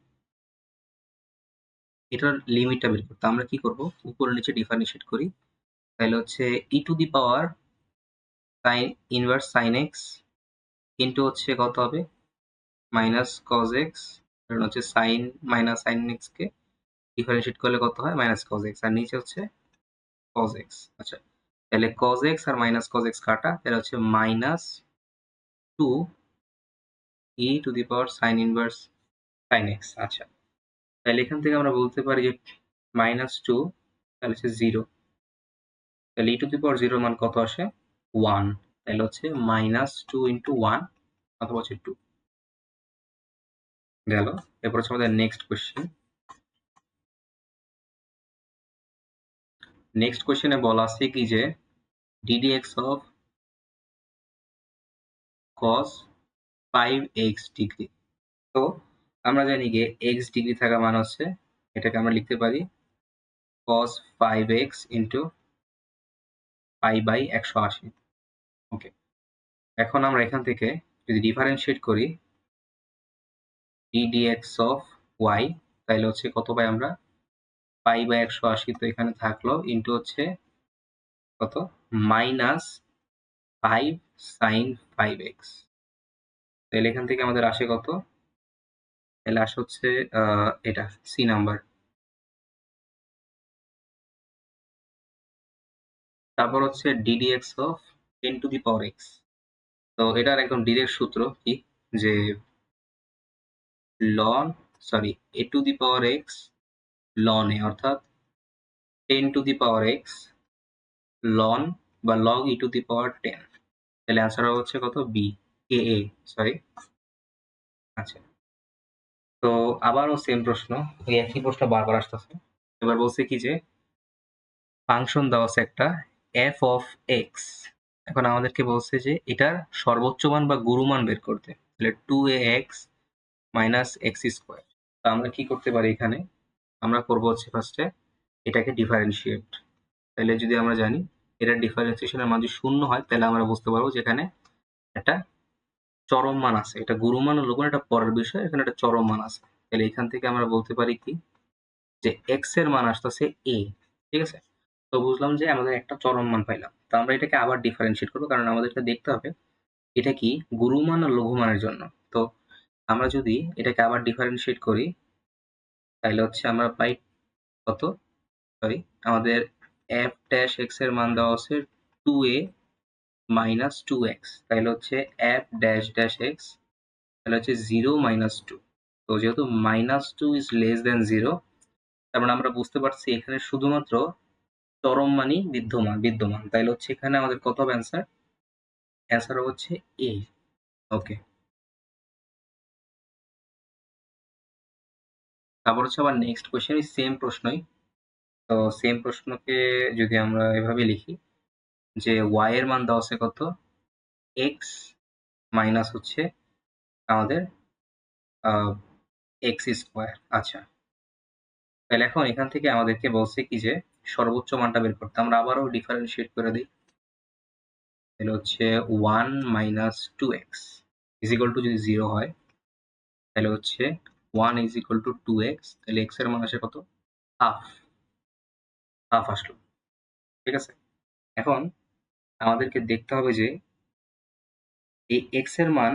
Speaker 1: এটার লিমিটটা বের করতে। আমরা কি করব, উপরে নিচে ডিফারেন্সিয়েট করি। তাহলে হচ্ছে e to the power sin inverse sin x into হচ্ছে কত হবে মাইনাস cos x, কারণ হচ্ছে sin মাইনাস sin x কে ডিফারেন্সিয়েট করলে কত হয় মাইনাস cos x, আর নিচে হচ্ছে cos x। আচ্ছা, তাহলে cos x আর মাইনাস cos x কাটা, তাহলে হচ্ছে minus 2 e to the power sin inverse sin x। আচ্ছা, তাহলে এখান থেকে আমরা বলতে পারি যে মাইনাস 2 তাহলে হচ্ছে 0, তাহলে e টু দি পাওয়ার 0 মান কত আসে 1, তাহলে হচ্ছে মাইনাস 2 ইন্টু 1 অথবা হচ্ছে 2 গেল। এরপর হচ্ছে আমাদের নেক্সট কোয়েশ্চেন। নেক্সট কোয়েশ্চেনে বলা আছে কি যে ddx of cos 5x degree. তো আমরা জানি যে x ডিগ্রি থাকা মানে হচ্ছে এটাকে আমরা লিখতে পারি cos 5x into pi by 180। Okay, এখন আমরা এখান থেকে যদি ডিফারেন্সিয়েট করি ddx অফ y, তাহলে হচ্ছে কত পাই আমরা পাই বাই 180। তো এখানে থাকলো ইন্টু হচ্ছে কত মাইনাস 5 sin 5x। তাহলে এখান থেকে আমাদের আসে কত, তাহলে আসে হচ্ছে এটা সি নাম্বার। তারপর হচ্ছে ddx of 10 to the power x। তো এটার একদম ডিরেক্ট সূত্র কি যে ln a to the power x ln a, অর্থাৎ 10 to the power x ln বা log e to the power 10। তাহলে অ্যান্সার হচ্ছে কত বি এ সরি। আচ্ছা, তো আবারও সেম প্রশ্ন, ওই একই প্রশ্ন বারবার আসতেছে। এবার বলছে কি যে ফাংশন দেওয়া আছে একটা f অফ x। এখন আমাদেরকে বলছে যে এটার সর্বোচ্চ মান বা গুরুমান বের করতে। তাহলে 2ax মাইনাস এক্স স্কোয়ার। তো আমরা কি করতে পারি এখানে, আমরা করব হচ্ছে ফার্স্টে এটাকে ডিফারেন্সিয়েট। তাহলে যদি আমরা জানি এটার ডিফারেন্সিয়েশনের মান যদি 0 হয় তাহলে আমরা বুঝতে পারবো যে এখানে একটা চরম মান আছে। এটা গুরুমান ও লঘুমান এটা পরের বিষয়, এখানে একটা চরম মান আছে। তাহলে এখান থেকে আমরা বলতে পারি কি যে x এর মান আসতেছে a। ঠিক আছে, তো বুঝলাম যে আমাদের একটা চরম মান পাইলাম। তো আমরা এটাকে আবার ডিফারেন্সিয়েট করবো, কারণ আমাদেরকে দেখতে হবে এটা কি গুরুমান আর লঘুমানের জন্য। তো আমরা যদি এটাকে আবার ডিফারেন্সিয়েট করি তাহলে হচ্ছে আমরা পাই কত, সরি আমাদের f ড্যাশ x এর মান দেওয়া আছে 2a মাইনাস 2x, তাহলে হচ্ছে f ড্যাশ ড্যাশ x, তাহলে হচ্ছে 0 মাইনাস 2। তো যেহেতু মাইনাস 2 ইজ লেস দেন 0, তার মানে আমরা বুঝতে পারছি এখানে শুধুমাত্র চরম মানই বিদ্যমান। তাহলে হচ্ছে এখানে আমাদের কত হবে অ্যান্সার? অ্যান্সার হচ্ছে এ। ওকে, তারপর হচ্ছে আবার নেক্সট কোয়েশ্চেন, সেম প্রশ্নই। তো সেম প্রশ্নকে যদি আমরা এভাবে লিখি যে y এর মান দেওয়া আছে কত, x মাইনাস হচ্ছে আমাদের x স্কোয়ার। আচ্ছা, তাহলে এখন এখান থেকে আমাদেরকে বলছে কি যে সর্বোচ্চ মানটা বের করতে। আমরা আবারও ডিফারেন্সিয়েট করে দিই, তাহলে হচ্ছে 1 minus 2x is equal two, যদি 0 হয় তাহলে হচ্ছে 1 ইজ ইকুয়াল টু 2x, তাহলে x এর মান আসে কত, হাফ আসলো। ঠিক আছে, এখন আমাদেরকে দেখতে হবে যে এই x এর মান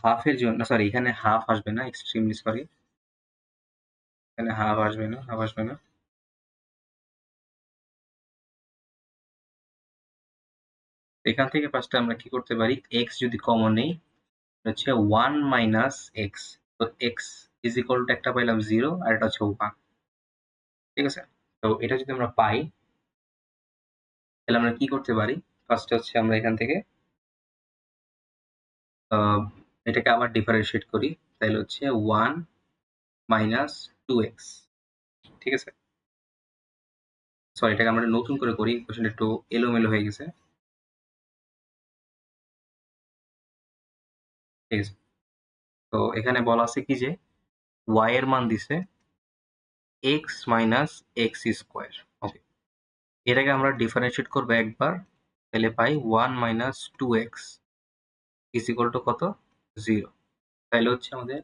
Speaker 1: হাফের জন্য, সরি এখানে হাফ আসবে না, এক্সট্রিমলি সরি, এখানে হাফ আসবে না। এখান থেকে ফার্স্টে আমরা কি করতে পারি, x যদি কমন নেই হচ্ছে 1 মাইনাস x, তো x ইজ ইকুয়াল টু একটা পাইলাম 0 আর এটা হচ্ছে 1। ঠিক আছে, তো এটা যদি আমরা পাই তাহলে আমরা কি করতে পারি, ফার্স্টে হচ্ছে আমরা এখান থেকে এটাকে আবার ডিফারেন্সিয়েট করি, তাহলে হচ্ছে 1 মাইনাস 2x। ঠিক আছে, সরি এটাকে আমরা নতুন করে করি, কোশ্চেনটা একটু এলোমেলো হয়ে গেছে। ঠিক আছে, তো এখানে বলা আছে কি যে y এর মান দিছে x মাইনাস x স্কোয়ার। ওকে, এটাকে আমরা ডিফারেন্সিয়েট করবো একবার, তাহলে পাই 1 minus 2x is equal to কত, 0। তাহলে হচ্ছে আমাদের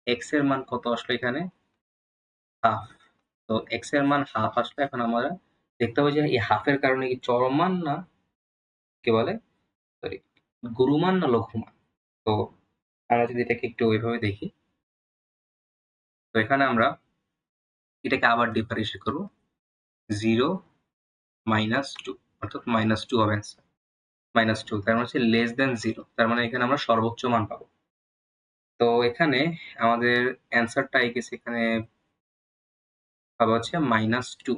Speaker 1: x এর মান কত আসলো এখানে, হাফ। তো x এর মান হাফ আসলো। এখন আমরা দেখতে পাবো যে এই হাফের কারণে কি চরম মান না কি বলে, সরি গুরুমান না লঘুমান। তো আমরা যদি এটাকে একটু ওইভাবে দেখি, তো এখানে আমরা এটাকে আবার ডিফারেন্সিয়েট করবো, 0 মাইনাস 2, অর্থাৎ মাইনাস 2 হবে অ্যান্সার। মাইনাস 2 তার মানে হচ্ছে লেস দেন 0, তার মানে এখানে আমরা সর্বোচ্চ মান পাবো। তো এখানে আমাদের অ্যান্সারটা আই গেস এখানে পাবো হচ্ছে -2,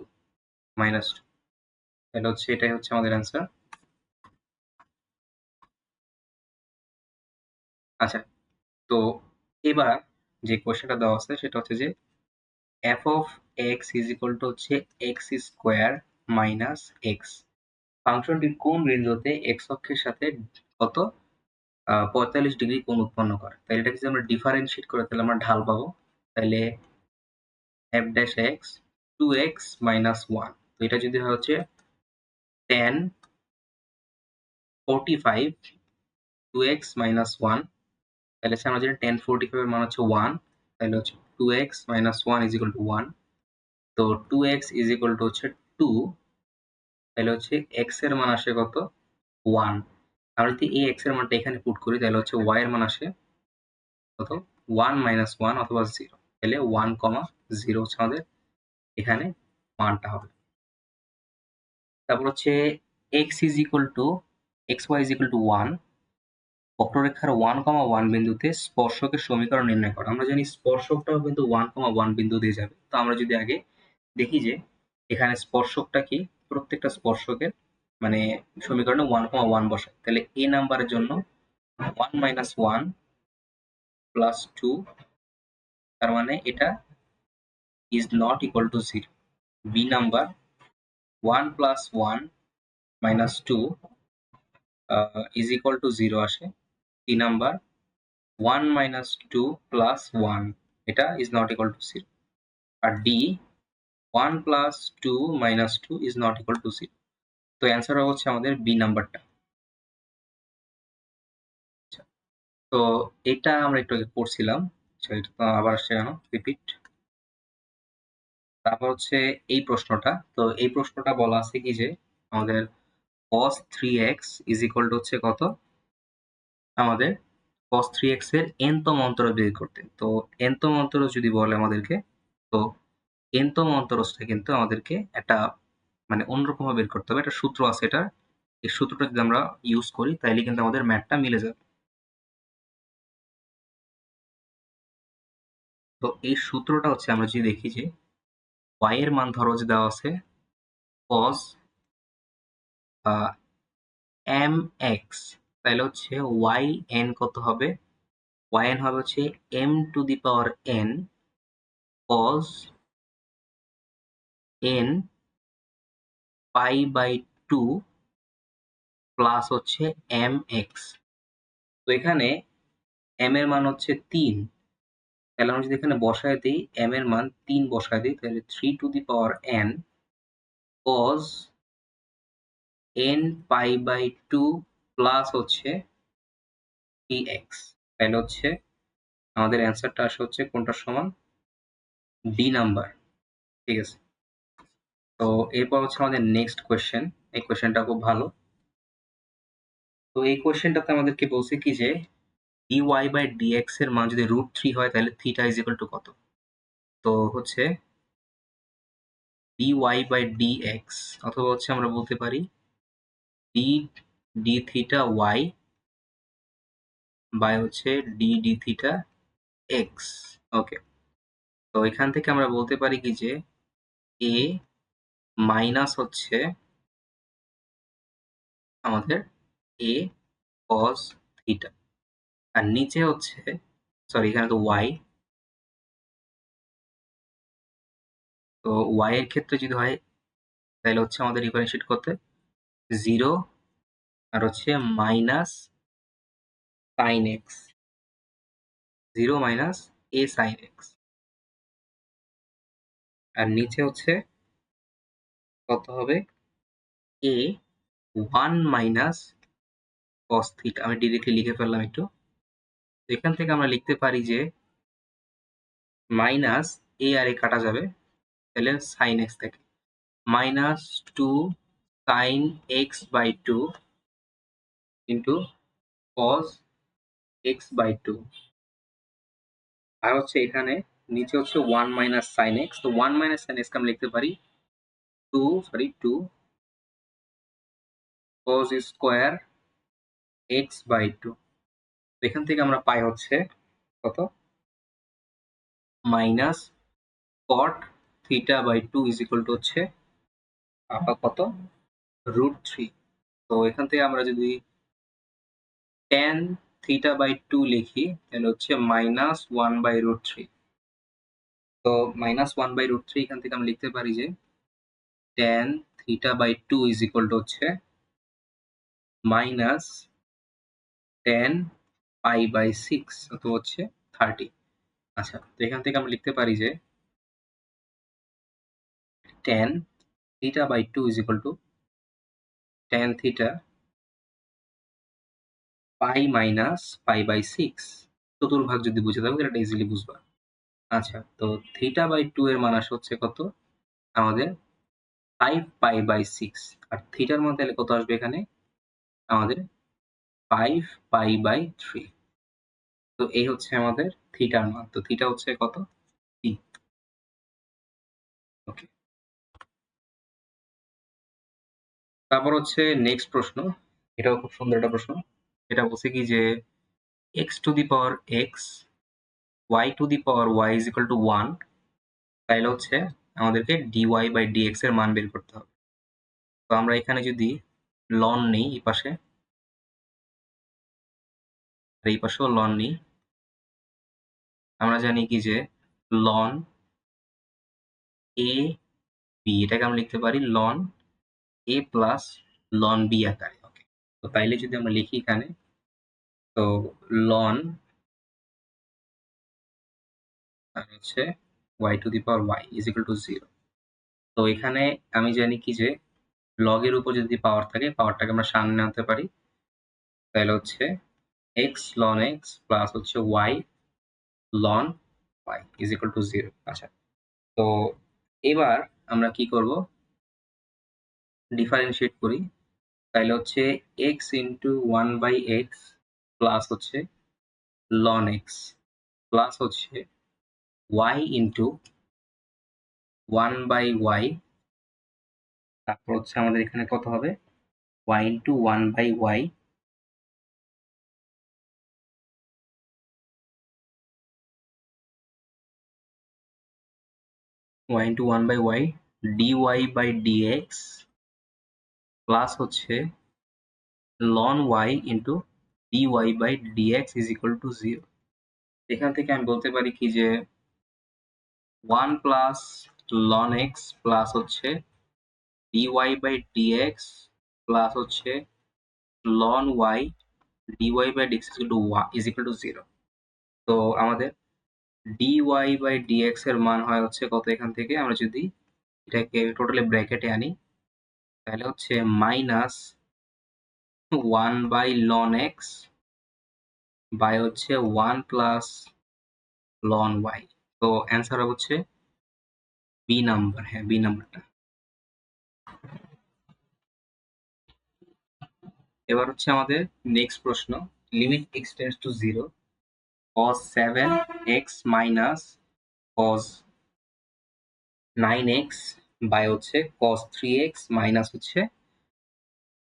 Speaker 1: -2। তাহলে হচ্ছে এটাই হচ্ছে আমাদের অ্যান্সার। আচ্ছা, তো এবার যে কোয়েশ্চেনটা দেওয়া আছে সেটা হচ্ছে যে f of x is equal to হচ্ছে x স্কোয়ার মাইনাস x, ফাংশনটির কোন বিন্দুতে x অক্ষের সাথে কত 45 ডিগ্রি কোণ উৎপন্ন করে। তাহলে এটাকে যদি আমরা ডিফারেন্সিয়েট করে তাহলে আমরা ঢাল পাবো, তাহলে f dash x 2x minus 1, তো এটা যদি হয় হচ্ছে tan 45 2x minus 1, তাহলে হচ্ছে আমরা জানি tan 45 এর মান হচ্ছে 1, তাহলে হচ্ছে 2x minus 1 is equal to 1, তো 2x is equal to হচ্ছে 2, তাহলে হচ্ছে x এর মান আসে কত, 1। আমরা যদি এই x এর মানটা এখানে পুট করি তাহলে হচ্ছে y এর মান আসে কত, 1 minus 1 অথবা 0, তাহলে 1, 0 হচ্ছে আমাদের এখানে মানটা হবে। তারপর হচ্ছে x is equal to xy is equal to 1, বক্ররেখার 1, 1 বিন্দুতে স্পর্শকের সমীকরণ নির্ণয় করো। আমরা জানি স্পর্শকটাও কিন্তু 1, 1 বিন্দু দিয়ে যাবে। তো আমরা যদি আগে দেখি যে এখানে স্পর্শকটা কি, প্রত্যেকটা স্পর্শকের মানে সমীকরণে 1, 1 বসাই, তাহলে a নাম্বারের জন্য 1 minus 1 plus 2, তার মানে এটা is not equal to 0। b number 1 plus 1 minus 2 is equal to 0 আসে। c নাম্বার 1 minus 2 plus 1, এটা is not equal to 0। R d 1 plus 2 minus 2 is not equal to 0। তো অ্যান্সার হচ্ছে আমাদের বি নাম্বারটা। তো এটা আমরা একটু আগে পড়ছিলাম, এটা তো আবার আসছে কেন, রিপিট। তারপর হচ্ছে এই প্রশ্নটা, তো এই প্রশ্নটা বলা আছে কি যে আমাদের cos 3x is equal to হচ্ছে কত, আমাদের cos 3x এর nতম অন্তরজ বের করতে। তো nতম অন্তরজ যদি বলে আমাদেরকে, তো nতম অন্তরজটা কিন্তু আমাদেরকে একটা মানে অন্যরকম ভাবে বের করতে হবে, একটা সূত্র আছে এটা, এই সূত্রটা যদি আমরা ইউজ করি তাহলে কিন্তু আমাদের ম্যাথটা মিলে যাবে। তো এই সূত্রটা হচ্ছে আমরা যদি দেখি যে y এর মান ধরো যে দেওয়া আছে cos mx, তাহলে হচ্ছে yn কত হবে? yn হবে হচ্ছে m to the power n cos n pi by 2 plus হচ্ছে mx। তো এখানে m এর মান হচ্ছে 3, তাহলে আমরা যদি এখানে বসায় দিই m এর মান 3 বসায় দিই তাহলে 3 to the power n cos n pi by 2 plus হচ্ছে dx, তাহলে হচ্ছে আমাদের অ্যান্সারটা আসে হচ্ছে কোনটার সমান? D number. ঠিক আছে, তো এরপর হচ্ছে আমাদের নেক্সট কোয়েশ্চেন। এই কোয়েশ্চেনটা খুব ভালো। তো এই কোয়েশ্চেনটাতে আমাদেরকে বলছে কি যে dy বাই dx এর মান যদি √3 হয় তাহলে থিটা ইজ ইকুয়াল টু কত? তো হচ্ছে dy বাই dx অথবা হচ্ছে আমরা বলতে পারি d থিটা y বাই হচ্ছে d থিটা x। ওকে, তো এখান থেকে আমরা বলতে পারি কি যে a মাইনাস হচ্ছে আমাদের a cos থিটা, আর নিচে হচ্ছে সরি এখানে তো y, তো y এর ক্ষেত্রে যদি হয় তাহলে হচ্ছে আমাদের ডিফারেন্সিয়েট করতে 0 আর হচ্ছে minus sine x, 0 minus a sine x, আর নিচে হচ্ছে কত হবে? a 1 minus cos theta. আমি ডিরেক্টলি লিখে ফেললাম একটু। এখান থেকে আমরা লিখতে পারি যে মাইনাস a আর a কাটা যাবে, তাহলে সাইন এক্স থাকে minus 2 sine x by 2 into cos x by 2, আর হচ্ছে এখানে নিচে হচ্ছে 1 মাইনাস সাইন এক্স, তো 1 মাইনাস সাইন এক্স আমি লিখতে পারি 2 cos স্কোয়ার এক্স বাই 2। এখান থেকে আমরা পাই হচ্ছে কত? Minus cot theta by 2 is equal to হচ্ছে কত? √3। তো এখান থেকে আমরা যদি tan থিটা বাই 2 লিখি তাহলে হচ্ছে মাইনাস 1 বাই √3। তো মাইনাস 1 বাই √3 এখান থেকে আমরা লিখতে পারি যে tan theta by 2 is equal to হচ্ছে মাইনাস tan পাই বাই 6 অথবা হচ্ছে 30। আচ্ছা, তো এখান থেকে আমরা লিখতে পারি যে tan theta by 2 is equal to tan theta pi minus pi by 6, চতুর্ভাগ যদি বুঝে থাকো এটা ইজিলি বুঝবা। আচ্ছা, তো থিটা বাই 2 এর মান আসে হচ্ছে কত? আমাদের 5 পাই বাই 6, আর থিটার মান তাহলে কত আসবে এখানে? আমাদের 5 পাই বাই 3। তো এই হচ্ছে আমাদের থিটার মান। তো থিটা হচ্ছে কত? 3। ওকে, তারপর হচ্ছে নেক্সট প্রশ্ন। এটাও খুব সুন্দর একটা প্রশ্ন। এটা বলছে কি যে x to the power x y two the power y is equal to 1, তাইলে হচ্ছে আমাদেরকে dy বাই dx এর মান বের করতে হবে। তো আমরা এখানে যদি লন নেই এই পাশে আর এই পাশেও লন নিই, আমরা জানি কি যে লন a b, এটাকে আমরা লিখতে পারি ln a plus ln b আকারে। ওকে, তো তাইলে যদি আমরা লিখি এখানে, তো লন আর হচ্ছে y two the power y is equal to 0। তো এখানে আমি জানি কি যে লগ এর উপর যদি পাওয়ার থাকে পাওয়ারটাকে আমরা সামনে আনতে পারি, তাহলে হচ্ছে x ln x প্লাস হচ্ছে y ln y is equal to 0। আচ্ছা, তো এবার আমরা কি করব? ডিফারেন্সিয়েট করি, তাহলে হচ্ছে x into 1 by x plus হচ্ছে ln x প্লাস হচ্ছে y ইন্টু 1 বাই y, তারপর হচ্ছে আমাদের এখানে কত হবে? y into 1 by y y into 1 by y dy by dx plus হচ্ছে ln y into dy by dx is equal to 0। এখান থেকে আমি বলতে পারি কি যে 1 প্লাস ln x প্লাস হচ্ছে dy by dx প্লাস হচ্ছে ln y dy by dx is equal to 0। তো আমাদের dy by dx এর মান হয় হচ্ছে কত এখান থেকে আমরা যদি এটাকে টোটালি ব্র্যাকেটে আনি তাহলে হচ্ছে minus 1 by ln x by হচ্ছে 1 প্লাস ln y। তো অ্যান্সার হচ্ছে বি নাম্বার, হ্যাঁ বি নাম্বারটা। এবার হচ্ছে আমাদের নেক্সট প্রশ্ন, limit x tends to 0 cos 7x minus cos 9x by হচ্ছে cos 3x মাইনাস হচ্ছে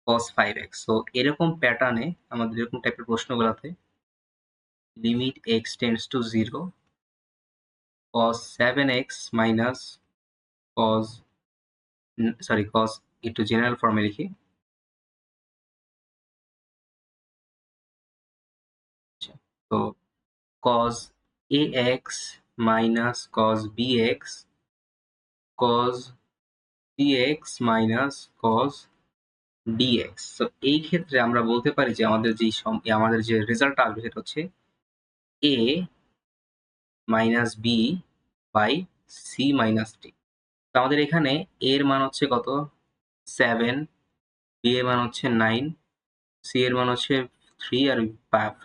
Speaker 1: cos 5x। তো এরকম প্যাটার্নে আমাদের এরকম টাইপের প্রশ্নগুলোতে limit x tends to 0 cos 7x minus cos cos একটু জেনারেল ফর্মে লিখি, তো cos ax minus cos bx cos dx minus cos dx। তো এই ক্ষেত্রে আমরা বলতে পারি যে আমাদের যে রেজাল্ট আসবে সেটা হচ্ছে a minus b by c minus d। তো আমাদের এখানে a এর মান হচ্ছে কত 7, b এর মান হচ্ছে 9, c এর মান হচ্ছে 3 আর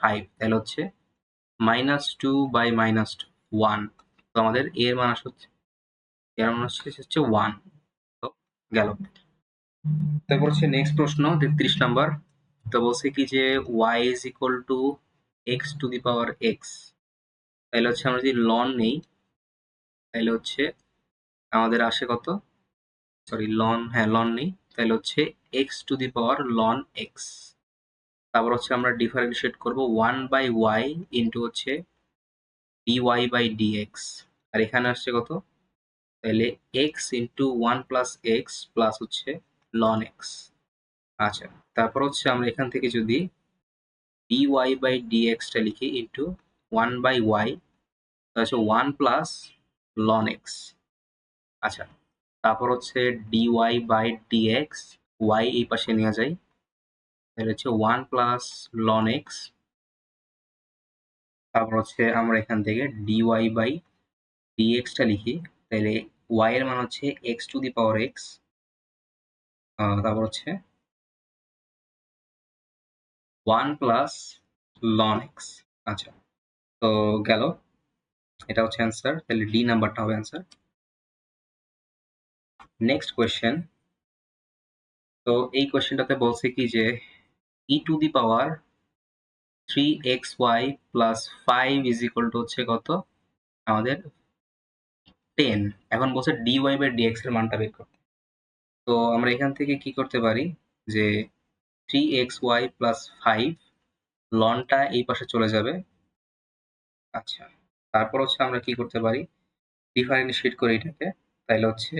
Speaker 1: 5, তাহলে হচ্ছে -2 by -1। তো আমাদের a এর মান হচ্ছে 1। তো গেল। তারপর হচ্ছে নেক্সট প্রশ্ন 33 নাম্বার। তো বলছে কি যে y is equal to x to the power x, তাহলে হচ্ছে আমরা যদি ln নেই তাহলে হচ্ছে আমাদের আসে কত, ln নেই তাহলে হচ্ছে x to the power ln x। তারপর হচ্ছে আমরা ডিফারেন্সিয়েট করব 1 by y ইন্টু হচ্ছে dy by dx, আর এখানে আসছে কত, তাহলে x into 1 plus x plus হচ্ছে ln x। আচ্ছা, তারপর হচ্ছে আমরা এখান থেকে যদি dy by dx টা লিখি ইন্টু 1 by y, তাহলে হচ্ছে 1 প্লাস ln x। আচ্ছা, তারপর হচ্ছে dy by dx y এই পাশে নিয়ে যাই, তাহলে হচ্ছে 1 প্লাস ln x। তারপর হচ্ছে আমরা এখান থেকে dy by dx টা লিখি, তাহলে y এর মান হচ্ছে x to the power x, তারপর হচ্ছে 1 প্লাস ln x। আচ্ছা, তো গেল, এটা হচ্ছে অ্যান্সার, তাহলে ডি নাম্বারটা হবে অ্যান্সার। Next question. তো এই কোয়েশ্চেনটাতে বলছে কি যে e to the power 3xy plus 5 is equal to হচ্ছে কত আমাদের 10। এখন বলছে dy বাই dx এর মানটা বের করতে। তো আমরা এখান থেকে কি করতে পারি যে 3xy প্লাস 5 লনটা এই পাশে চলে যাবে। আচ্ছা, তারপর হচ্ছে আমরা কি করতে পারি, ডিফারেন্সিয়েট করি এটাকে, তাহলে হচ্ছে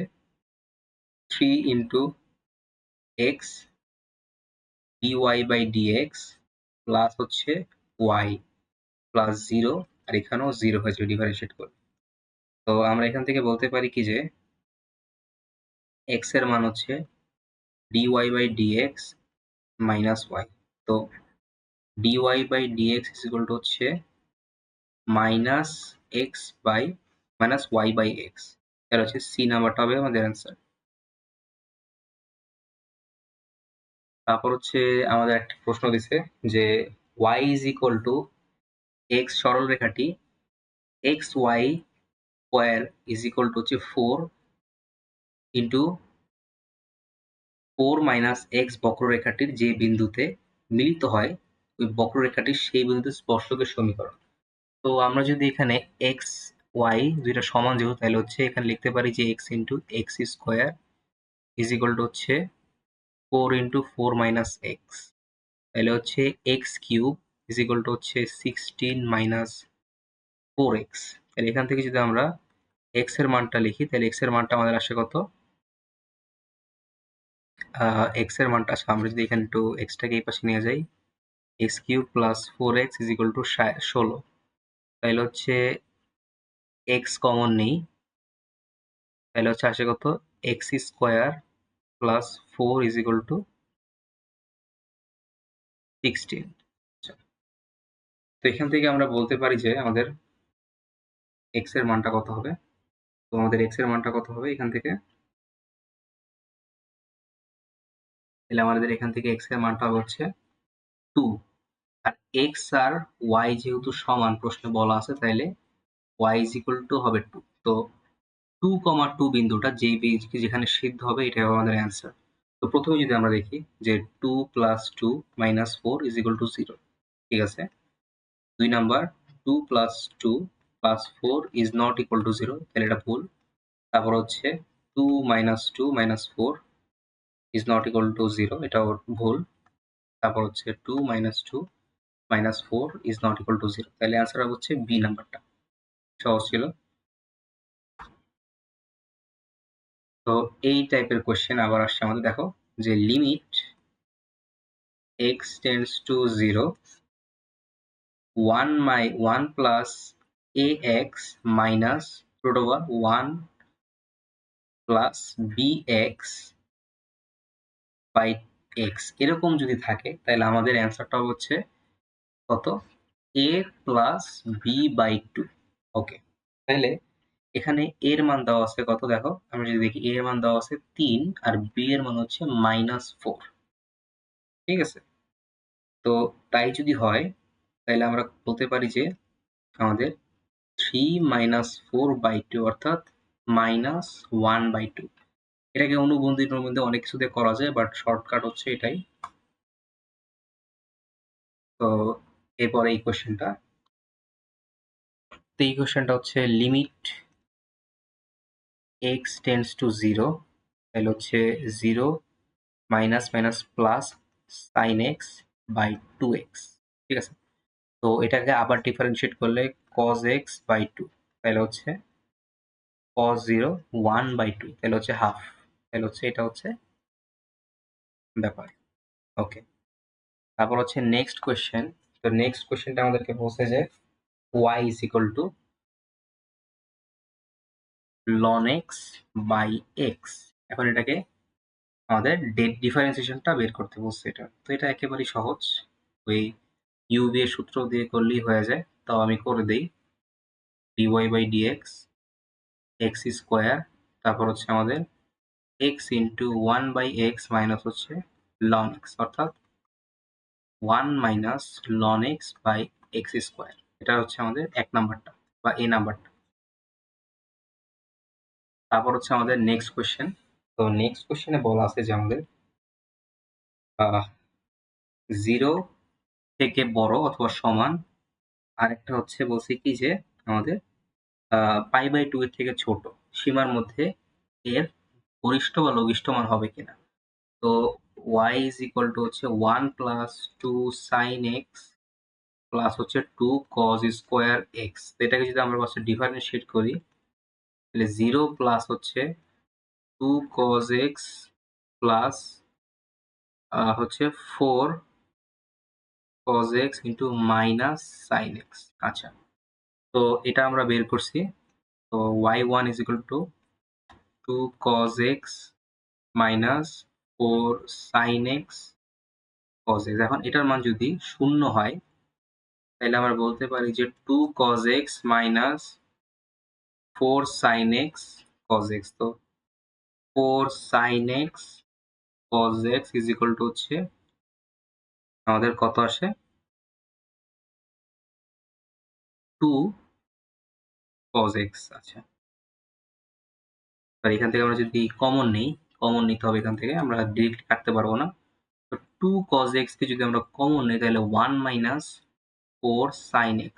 Speaker 1: 3 into x dy by dx plus হচ্ছে y প্লাস 0, আর এখানেও 0 হয়ে যাবে ডিফারেন্সিয়েট করে। তো আমরা এখান থেকে বলতে পারি কি যে x এর মান হচ্ছে dy by dx minus y। তো dy by dx is equal to হচ্ছে minus x by minus y by x। তাহলে হচ্ছে সি নাম্বারটা হবে আমাদের অ্যান্সার। তারপর হচ্ছে আমাদের একটা প্রশ্ন দিছে যে y is equal two x সরল রেখাটি xy square is equal to হচ্ছে 4 ইন্টু 4 মাইনাস এক্স বক্ররেখাটির যে বিন্দুতে মিলিত হয় ওই বক্ররেখাটির সেই বিন্দুতে স্পর্শকের সমীকরণ। তো আমরা যদি এখানে এক্স ওয়াই দুইটা সমান যেহেতু, তাহলে হচ্ছে এখানে লিখতে পারি যে x into x square is equal to হচ্ছে 4 ইন্টু 4 মাইনাস এক্স, তাহলে হচ্ছে x cube is equal to হচ্ছে 16 মাইনাস 4x। তাহলে এখান থেকে যদি আমরা এক্স এর মানটা লিখি তাহলে এক্স এর মানটা আমাদের আসে কত? এক্স এর মানটা আসে, আমরা যদি এখানে একটু এক্সটাকে এই পাশে নিয়ে যাই, x cube plus 4x is equal two 16। তাহলে হচ্ছে এক্স কমন নেই, তাহলে হচ্ছে আসে কত? X square plus 4 is equal two 16। তো এখান থেকে আমরা বলতে পারি যে আমাদের এক্স এর মানটা কত হবে। তো আমাদের এক্স এর মানটা কত হবে এখান থেকে? তাহলে আমাদের এখান থেকে এক্স এর মানটা হচ্ছে 2। আর এক্স আর ওয়াই যেহেতু সমান প্রশ্নে বলা আছে, তাইলে ওয়াই ইজ ইকুয়াল টু হবে 2। তো 2,2 বিন্দুটা যেখানে সিদ্ধ হবে এটাই হবে আমাদের অ্যান্সার। তো প্রথমে যদি আমরা দেখি যে 2 plus 2 minus 4 is equal to 0, ঠিক আছে। 2 number 2 plus 2 plus 4 is not equal to 0, তাহলে এটা ভুল। তারপর হচ্ছে 2 minus 2 minus 4 is not equal to 0, এটাও ভুল। তারপর হচ্ছে 2 minus 2 minus 4 is not equal to 0, তাহলে অ্যান্সার হচ্ছে বি নাম্বারটা। সহজ ছিল। তো এই টাইপের কোশ্চেন আবার আসছে আমাদের, দেখো যে limit x tends to 0 1 plus ax minus root over 1 plus bx by x এরকম যদি থাকে তাহলে আমাদের অ্যান্সারটা হচ্ছে কত? a plus b by 2। Okay, তাহলে এখানে এর মান দেওয়া আছে কত? দেখো আমরা যদি দেখি এর মান দেওয়া আছে 3 আর বি এর মান হচ্ছে -4, ঠিক আছে। তো তাই যদি হয় তাহলে আমরা বলতে পারি যে আমাদের 3 মাইনাস 4 বাই 2 অর্থাৎ -1/2। এটাকে অনুবন্ধনীর মধ্যে অনেক কিছু দিয়ে করা যায়, বাট শর্টকাট হচ্ছে এটাই। তো এরপরে এই কোশ্চেনটা, তো এই কোশ্চেনটা হচ্ছে লিমিট x টেন্ডস টু 0, তাহলে হচ্ছে 0 minus minus plus sine x by 2x, ঠিক আছে। তো এটাকে আবার ডিফারেন্সিয়েট করলে cos x বাই 2, তাহলে হচ্ছে cos 0 1/2, তাহলে হচ্ছে হাফ, তাহলে হচ্ছে এটা হচ্ছে ব্যাপার। ওকে, তারপর হচ্ছে নেক্সট কোয়েশ্চেন। তো নেক্সট কোয়েশ্চেনটা আমাদেরকে বলছে যে y is equal to ln x by x। এখন এটাকে আমাদের ডিফারেন্সিয়েশনটা বের করতে বলছে এটা। তো এটা একেবারেই সহজ, ওই ইউভি এর সূত্র দিয়ে করলেই হয়ে যায়। তাও আমি করে দেই, dy by dx x square, তারপর হচ্ছে আমাদের x ইন্টু 1/x মাইনাস হচ্ছে ln x, অর্থাৎ 1 minus ln x by x square. এটা হচ্ছে আমাদের 1 নাম্বারটা বা এ নাম্বারটা। তারপর হচ্ছে আমাদের নেক্সট কোয়েশ্চেন। তো নেক্সট কোয়েশ্চেনে বলা আছে যে আমাদের 0 থেকে বড় অথবা সমান, আরেকটা হচ্ছে বলছে কি যে আমাদের π/2 এর থেকে ছোট সীমার মধ্যে এর গরিষ্ঠ বা লঘিষ্ঠ মান হবে কিনা। তো y ইজ ইকুয়াল টু হচ্ছে 1 প্লাস 2 সাইন এক্স প্লাস হচ্ছে 2 কজ স্কোয়ার এক্স। এটাকে যদি আমরা ফার্স্টে ডিফারেন্সিয়েট করি তাহলে 0 প্লাস হচ্ছে 2 কজ এক্স প্লাস হচ্ছে 4 cos x into minus sine x. আচ্ছা, তো এটা আমরা বের করছি। তো y1 is equal to 2 cos x minus 4 sin x cos x। এখন এটার মান যদি শূন্য হয় তাহলে আমরা বলতে পারি যে 2 cos x minus 4 sin x cos x। তো 4 sin x cos x is equal to হচ্ছে আমাদের কত আসে? 2 cos x। আচ্ছা, আর এখান থেকে আমরা যদি কমন নেই, কমন নিতে হবে এখান থেকে, আমরা ডিরেক্ট কাটতে পারবো না। তো 2 cos x কে যদি আমরা কমন নিই তাহলে 1 মাইনাস 4 sin x,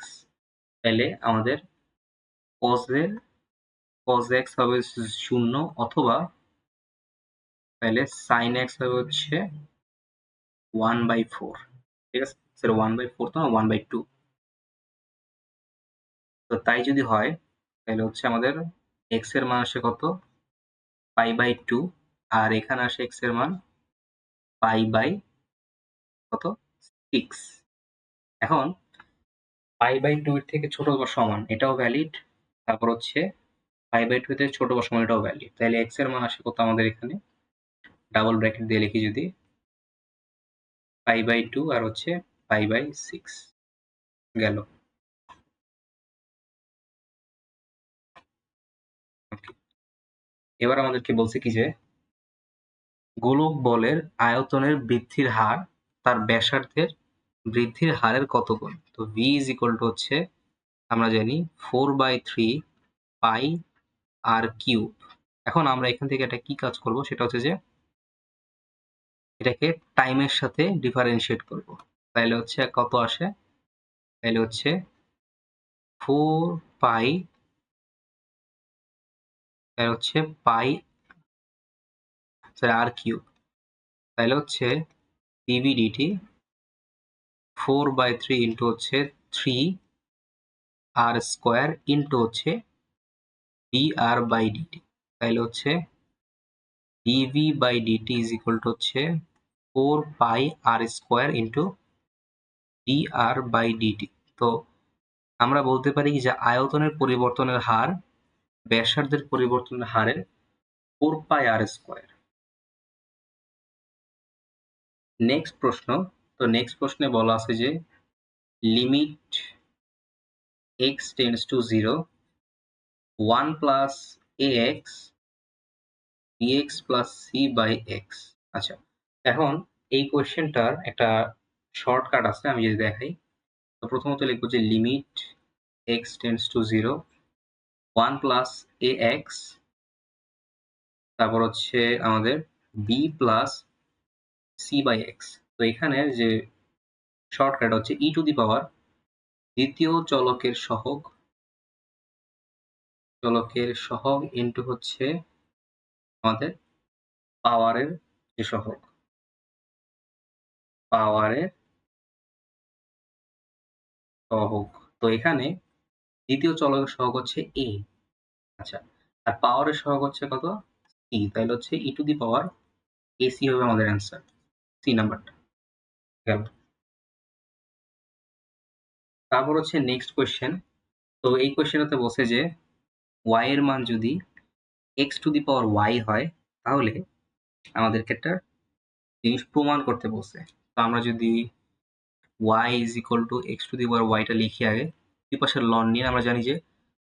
Speaker 1: তাহলে আমাদের cos x হবে 0, অথবা তাহলে sin x হবে হচ্ছে 1/4, ঠিক আছে? সেটা 1/4 তো না, 1/2। তো তাই যদি হয় তাহলে হচ্ছে আমাদের x এর মান আসে কত, π/2, আর এখানে আসে x এর মান কত, 6। এখন π/2 এর থেকে ছোট বা সমান এটাও ভ্যালিড, তারপর হচ্ছে π/2 থেকে ছোট বা সমান এটাও ভ্যালিড। তাহলে x এর মান আসে কত আমাদের এখানে, ডাবল ব্র্যাকেট দিয়ে লিখি যদি, π/2 আর হচ্ছে π/6 গেল। এবার আমাদেরকে বলছে কি যে গোলক বলের আয়তনের বৃদ্ধির হার তার ব্যাসার্ধের বৃদ্ধির হারের কত গুণ। তো v ইজ ইকুয়াল টু হচ্ছে আমরা জানি 4/3 পাই আর কিউব। এখন আমরা এখান থেকে একটা কি কাজ করব, সেটা হচ্ছে যে এটাকে টাইমের সাথে ডিফারেন্সিয়েট করব। তাহলে হচ্ছে কত আসে, তাহলে হচ্ছে 4 পাই, তাহলে হচ্ছে পাই আর কিউব, তাহলে হচ্ছে dv dt 4/3 ইন্টু হচ্ছে 3 আর স্কোয়ার ইন্টু হচ্ছে dr/dt, তাহলে হচ্ছে dv/dt ইজ ইকুয়াল টু হচ্ছে 4 পাই আর স্কোয়ার ইন্টু dr/dt। তো আমরা বলতে পারি যে আয়তনের পরিবর্তনের হার ব্যাসার্ধের পরিবর্তনের হারের 4 পাই আর স্কোয়ার। নেক্সট প্রশ্ন, তো নেক্সট প্রশ্নে বলা আছে যে limit x tends to 0 1 plus ax bx plus c by x। আচ্ছা, এখন এই কোয়েশ্চেনটার একটা শর্টকাট আছে, আমি যদি দেখাই। তো প্রথমত লিখবো যে limit x tends to 0 1 plus ax, তারপর হচ্ছে আমাদের b plus c by x। তো এখানে যে শর্টকাট হচ্ছে e টু দি পাওয়ার দ্বিতীয় চলকের সহগ ইন্টু হচ্ছে আমাদের পাওয়ারের যে পাওয়ারের সহগ। তো এখানে দ্বিতীয় চলকের সহগ হচ্ছে a। আচ্ছা, আর পাওয়ারের সহগ হচ্ছে কত, c। তাহলে হচ্ছে e to the power ac হবে আমাদের অ্যান্সার, সি নাম্বারটা গেল। তারপর হচ্ছে নেক্সট কোয়েশ্চেন। তো এই কোয়েশ্চেনটাতে বলছে যে y এর মান যদি x to the power y হয়, তাহলে আমাদেরকে একটা জিনিস প্রমাণ করতে বলছে। তো আমরা যদি y is equal two x to the power y টা লিখি আগে, দুই পাশের লন নিয়ে, আমরা জানি যে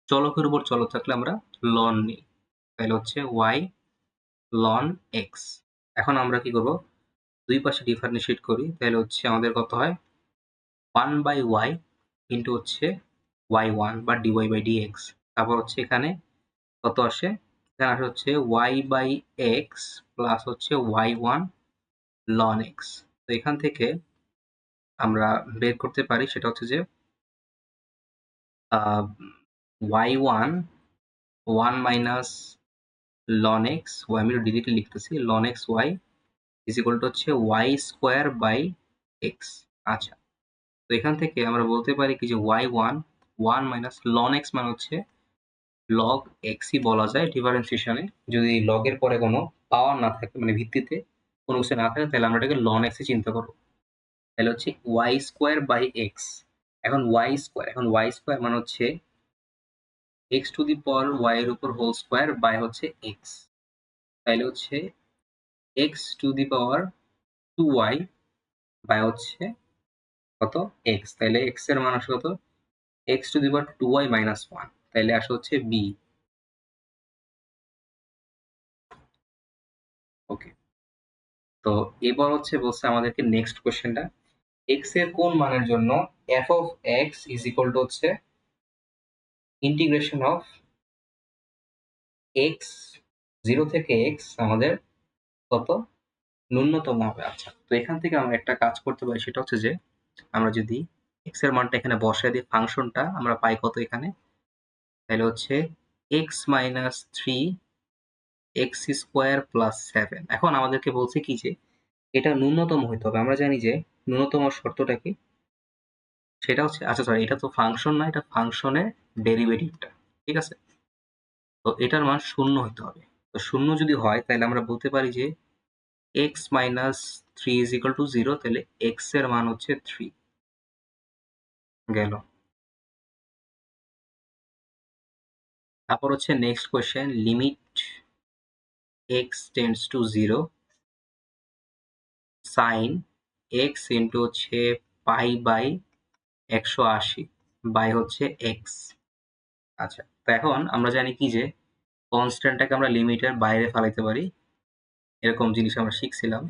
Speaker 1: চলকের উপর চলক থাকলে আমরা লন নিই, তাহলে হচ্ছে y লন x। এখন আমরা কি করব, দুই পাশে ডিফারেন্সিয়েট করি, তাহলে হচ্ছে আমাদের কত হয় 1/y ইন্টু হচ্ছে y1 বা dy/dx। তারপর হচ্ছে এখানে কত আসে, এখানে আসে হচ্ছে y/x প্লাস হচ্ছে y1 ln x। তো এখান থেকে আমরা বের করতে পারি সেটা হচ্ছে যে y1 1 মাইনাস ln x, আমি ডিরেক্টলি লিখতেছি ln x y is equal to হচ্ছে y স্কোয়ার বাই x। আচ্ছা, তো এখান থেকে আমরা বলতে পারি কি যে y1 1 মাইনাস ln x মানে হচ্ছে log x ই বলা যায় ডিফারেন্সিয়েশনে। যদি log এর পরে কোনো পাওয়ার না থাকে, মানে ভিত্তিতে কোনো কিছু না থাকে, তাহলে আমরা এটাকে ln x এ চিন্তা করবো। তাহলে হচ্ছে y স্কোয়ার বাই x। এখন y স্কোয়ার মানে হচ্ছে x to the power y এর উপর হোল স্কোয়ার বাই হচ্ছে x। তাহলে হচ্ছে x to the power 2y by হচ্ছে কত, x। তাহলে x এর মান আসে কত, x to the power 2y minus 1, তাহলে আসে হচ্ছে b। ওকে, তো এবার হচ্ছে বলছে আমাদেরকে নেক্সট কোশ্চেনটা, x এর কোন মানের জন্য f of x is equal to হচ্ছে ইন্টিগ্রেশন অফ x 0 থেকে x আমাদের কত ন্যূনতম হবে। আচ্ছা, তো এখান থেকে আমরা একটা কাজ করতে পারি, সেটা হচ্ছে যে আমরা যদি x এর মানটা এখানে বসায় দিই, ফাংশনটা আমরা পাই কত এখানে, তাহলে হচ্ছে x minus 3 x square plus 7। এখন আমাদেরকে বলছে কি যে এটা ন্যূনতম হইতে হবে। আমরা জানি যে ন্যূনতম শর্তটা কি? সেটা হচ্ছে, আচ্ছা সরি, এটা তো ফাংশন না, এটা ফাংশনের ডেরিভেটিভটা, ঠিক আছে? তো এটার মান 0 হইতে হবে। তো 0 যদি হয় তাহলে আমরা বলতে পারি যে x minus 3 is equal to 0, তাহলে x এর মান হচ্ছে 3 গেল। তারপর হচ্ছে next question, limit x tends to 0 sine x into হচ্ছে পাই বাই 180 বাই হচ্ছে x। আচ্ছা, তো এখন আমরা জানি কি যে কনস্ট্যান্টটাকে আমরা লিমিটের বাইরে ফেলাইতে পারি, এরকম জিনিস আমরা শিখছিলাম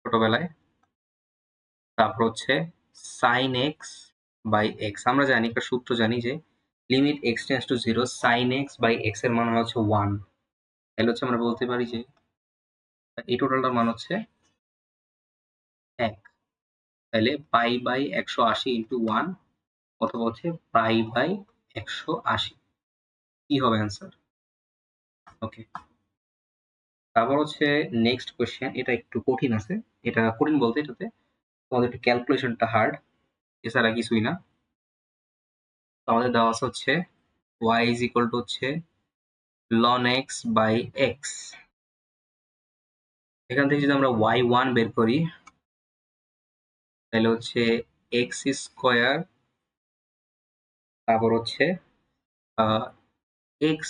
Speaker 1: ছোটবেলায়। তারপর হচ্ছে সাইন এক্স বাই এক্স, আমরা জানি একটা সূত্র জানি যে limit x tends to 0 sine x by x এর মান হচ্ছে 1। তাহলে হচ্ছে আমরা বলতে পারি যে এই টোটালটার মান হচ্ছে 1। তাহলে পাই বাই 180 ইন্টু 1 অথবা হচ্ছে পাই বাই 180 কি হবে অ্যান্সার? ওকে, তারপর হচ্ছে নেক্সট কোয়েশ্চেন, এটা একটু কঠিন আছে। এটা কঠিন বলতে এটাতে তোমাদের একটু ক্যালকুলেশনটা হার্ড, এছাড়া কিছুই না। তো আমাদের দেওয়া আছে হচ্ছে y ইজ ইকুয়াল টু হচ্ছে ln x বাই x। এখান থেকে যদি আমরা y1 বের করি তাহলে হচ্ছে x স্কোয়ার, তারপর হচ্ছে x,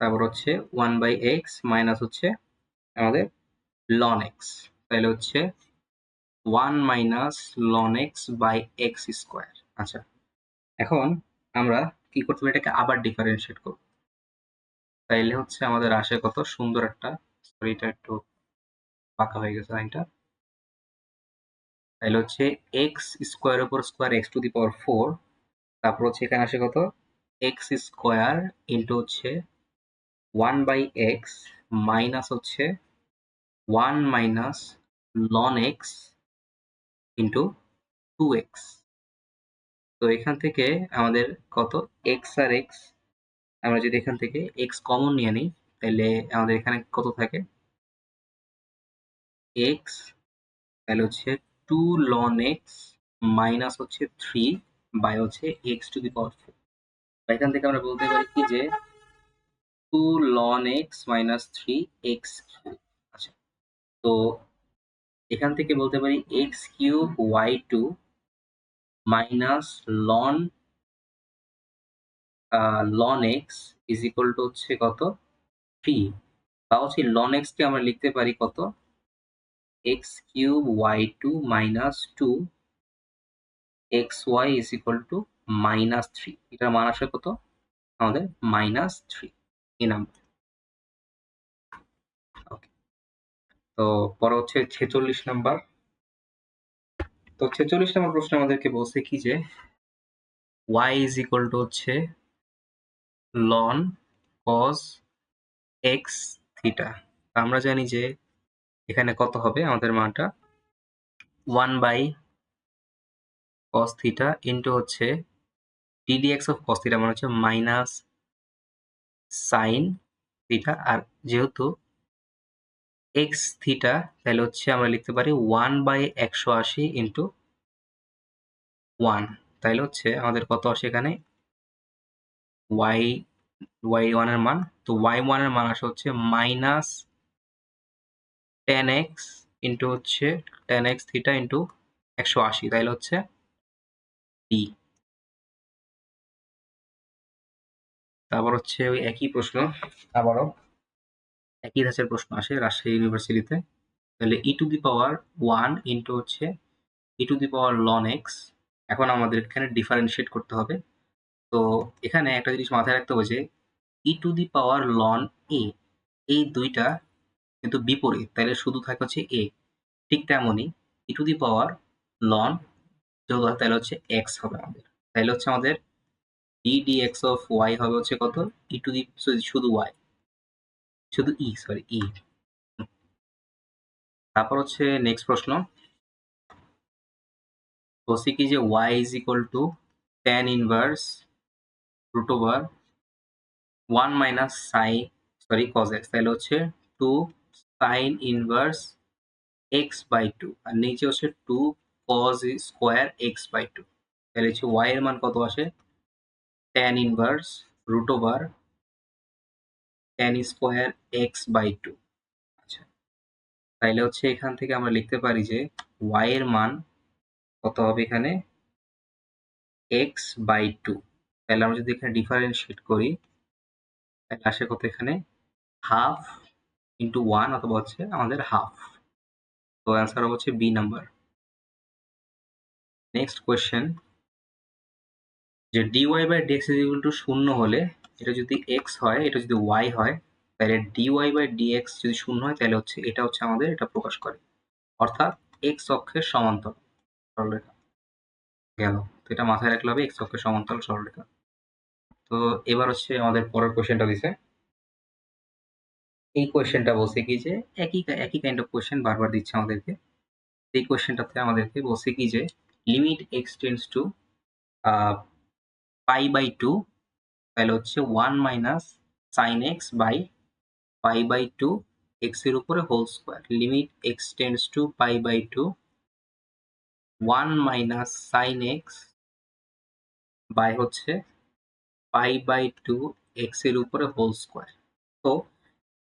Speaker 1: তারপর হচ্ছে 1 বাই x মাইনাস হচ্ছে আমাদের ln x, তাহলে হচ্ছে 1 minus ln x by x square. আচ্ছা, এখন আমরা কি করতে পারি, এটাকে আবার ডিফারেন্সিয়েট করব। তাইলে হচ্ছে আমাদের আসে কত সুন্দর একটা, সরি এটা একটু বাঁকা হয়ে গেছে লাইনটা। তাহলে হচ্ছে এক্স স্কোয়ার উপর স্কোয়ার এক্স টু দি পাওয়ার 4, তারপর হচ্ছে এখানে আসে কত এক্স স্কোয়ার ইন্টু হচ্ছে 1 বাই এক্স মাইনাস হচ্ছে 1 minus loan x into 2x। তো এখান থেকে আমাদের কত এক্স আর এক্স, আমরা যদি এখান থেকে এক্স কমন নিয়ে নিই তাহলে আমাদের এখানে কত থাকে এক্স, তাহলে হচ্ছে 2 ln x মাইনাস হচ্ছে 3 বাই হচ্ছে এক্স টু দি পাওয়ার 4। এখান থেকে আমরা বলতে পারি কি যে 2 ln x minus 3 x cube. আচ্ছা, তো এখান থেকে বলতে পারি x cube y two minus ln ln x is equal to হচ্ছে কত 3, বা হচ্ছে লন এক্স কে আমরা লিখতে পারি কত x cube y two minus 2 x y is equal to minus 3। এটার মান আসে কত আমাদের মাইনাস 3 এই নাম্বার। ওকে, তো পরে হচ্ছে 46 নাম্বার। তো 46 নম্বর প্রশ্ন আমাদেরকে বলছে কি যে y ইজ ইকুয়াল টু হচ্ছে ln cos x থিটা। আমরা জানি যে এখানে কত হবে আমাদের মানটা 1 বাই cos থিটা ইন্টু হচ্ছে ddx অফ cos থিটা মানে হচ্ছে মাইনাস সাইন থিটা, আর যেহেতু x থিটা তাহলে হচ্ছে আমরা লিখতে পারি 1 বাই 180 ইন্টু 1, তাহলে হচ্ছে আমাদের কত আসে এখানে y1 এর মান। তো y1 এর মান আসে হচ্ছে মাইনাস tan x ইন্টু হচ্ছে tan x থিটা ইন্টু 180, তাহলে হচ্ছে d। তারপর হচ্ছে ওই একই প্রশ্ন, আবারও একই ধাঁচের প্রশ্ন আসে রাজশাহী ইউনিভার্সিটিতে। তাহলে ই টু দি পাওয়ার 1 ইন্টু হচ্ছে e to the power ln x। এখন আমাদের এখানে ডিফারেন্সিয়েট করতে হবে। তো এখানে একটা জিনিস মাথায় রাখতে হবে যে e to the power ln a, এই দুইটা কিন্তু বিপরীত, তাহলে শুধু থাকে হচ্ছে a। ঠিক তেমনই ই টু দি পাওয়ার ln যেহেতু হয় তাহলে হচ্ছে x হবে আমাদের, তাহলে হচ্ছে আমাদের d dx অফ y হবে হচ্ছে কত ই টু দি শুধু y, শুধু ই সরি ই। তারপর হচ্ছে নেক্সট প্রশ্ন বলছি কি যে y is equal to tan inverse root over 1 minus sorry cos x, তাহলে হচ্ছে 2 sin ইনভার্স x বাই 2 আর নিচে হচ্ছে 2 cos স্কোয়ার x বাই 2। তাহলে হচ্ছে y এর মান কত আসে? tan inverse root over tan square x by 2। আচ্ছা, তাইলে হচ্ছে এখান থেকে আমরা লিখতে পারি যে y এর মান কত হবে এখানে? x by 2। তাহলে আমরা যদি এখানে ডিফারেন্সিয়েট করি তাহলে আসে কত এখানে? হাফ ইন্টু 1 অথবা হচ্ছে আমাদের হাফ। তো অ্যান্সার হবে হচ্ছে বি নাম্বার। নেক্সট কোয়েশ্চেন, যে dy by dx is equal to 0 হলে এটা যদি x হয়, এটা যদি y হয়, তাহলে dy বাই dx যদি 0 হয় তাহলে হচ্ছে এটা হচ্ছে আমাদের এটা প্রকাশ করে, অর্থাৎ x অক্ষের সমান্তরাল সরলরেখা। গেল। তো এটা মাথায় রাখলে হবে x অক্ষের সমান্তরাল সরলরেখা। তো এবার হচ্ছে আমাদের পরের কোয়েশ্চেনটা দিছে। এই কোয়েশ্চেনটা বলছে কি যে একই কাইন্ড অফ কোয়েশ্চেন বারবার দিচ্ছে আমাদেরকে। এই কোয়েশ্চেনটাতে আমাদেরকে বলছে কি যে limit x tends to pi by 2, তাহলে হচ্ছে 1 minus sin x by pi by 2 x এর উপরে whole square. Limit x tends to pi by 2 1 minus sin x by হচ্ছে পাই বাই 2 x এর উপরে হোল স্কোয়ার। তো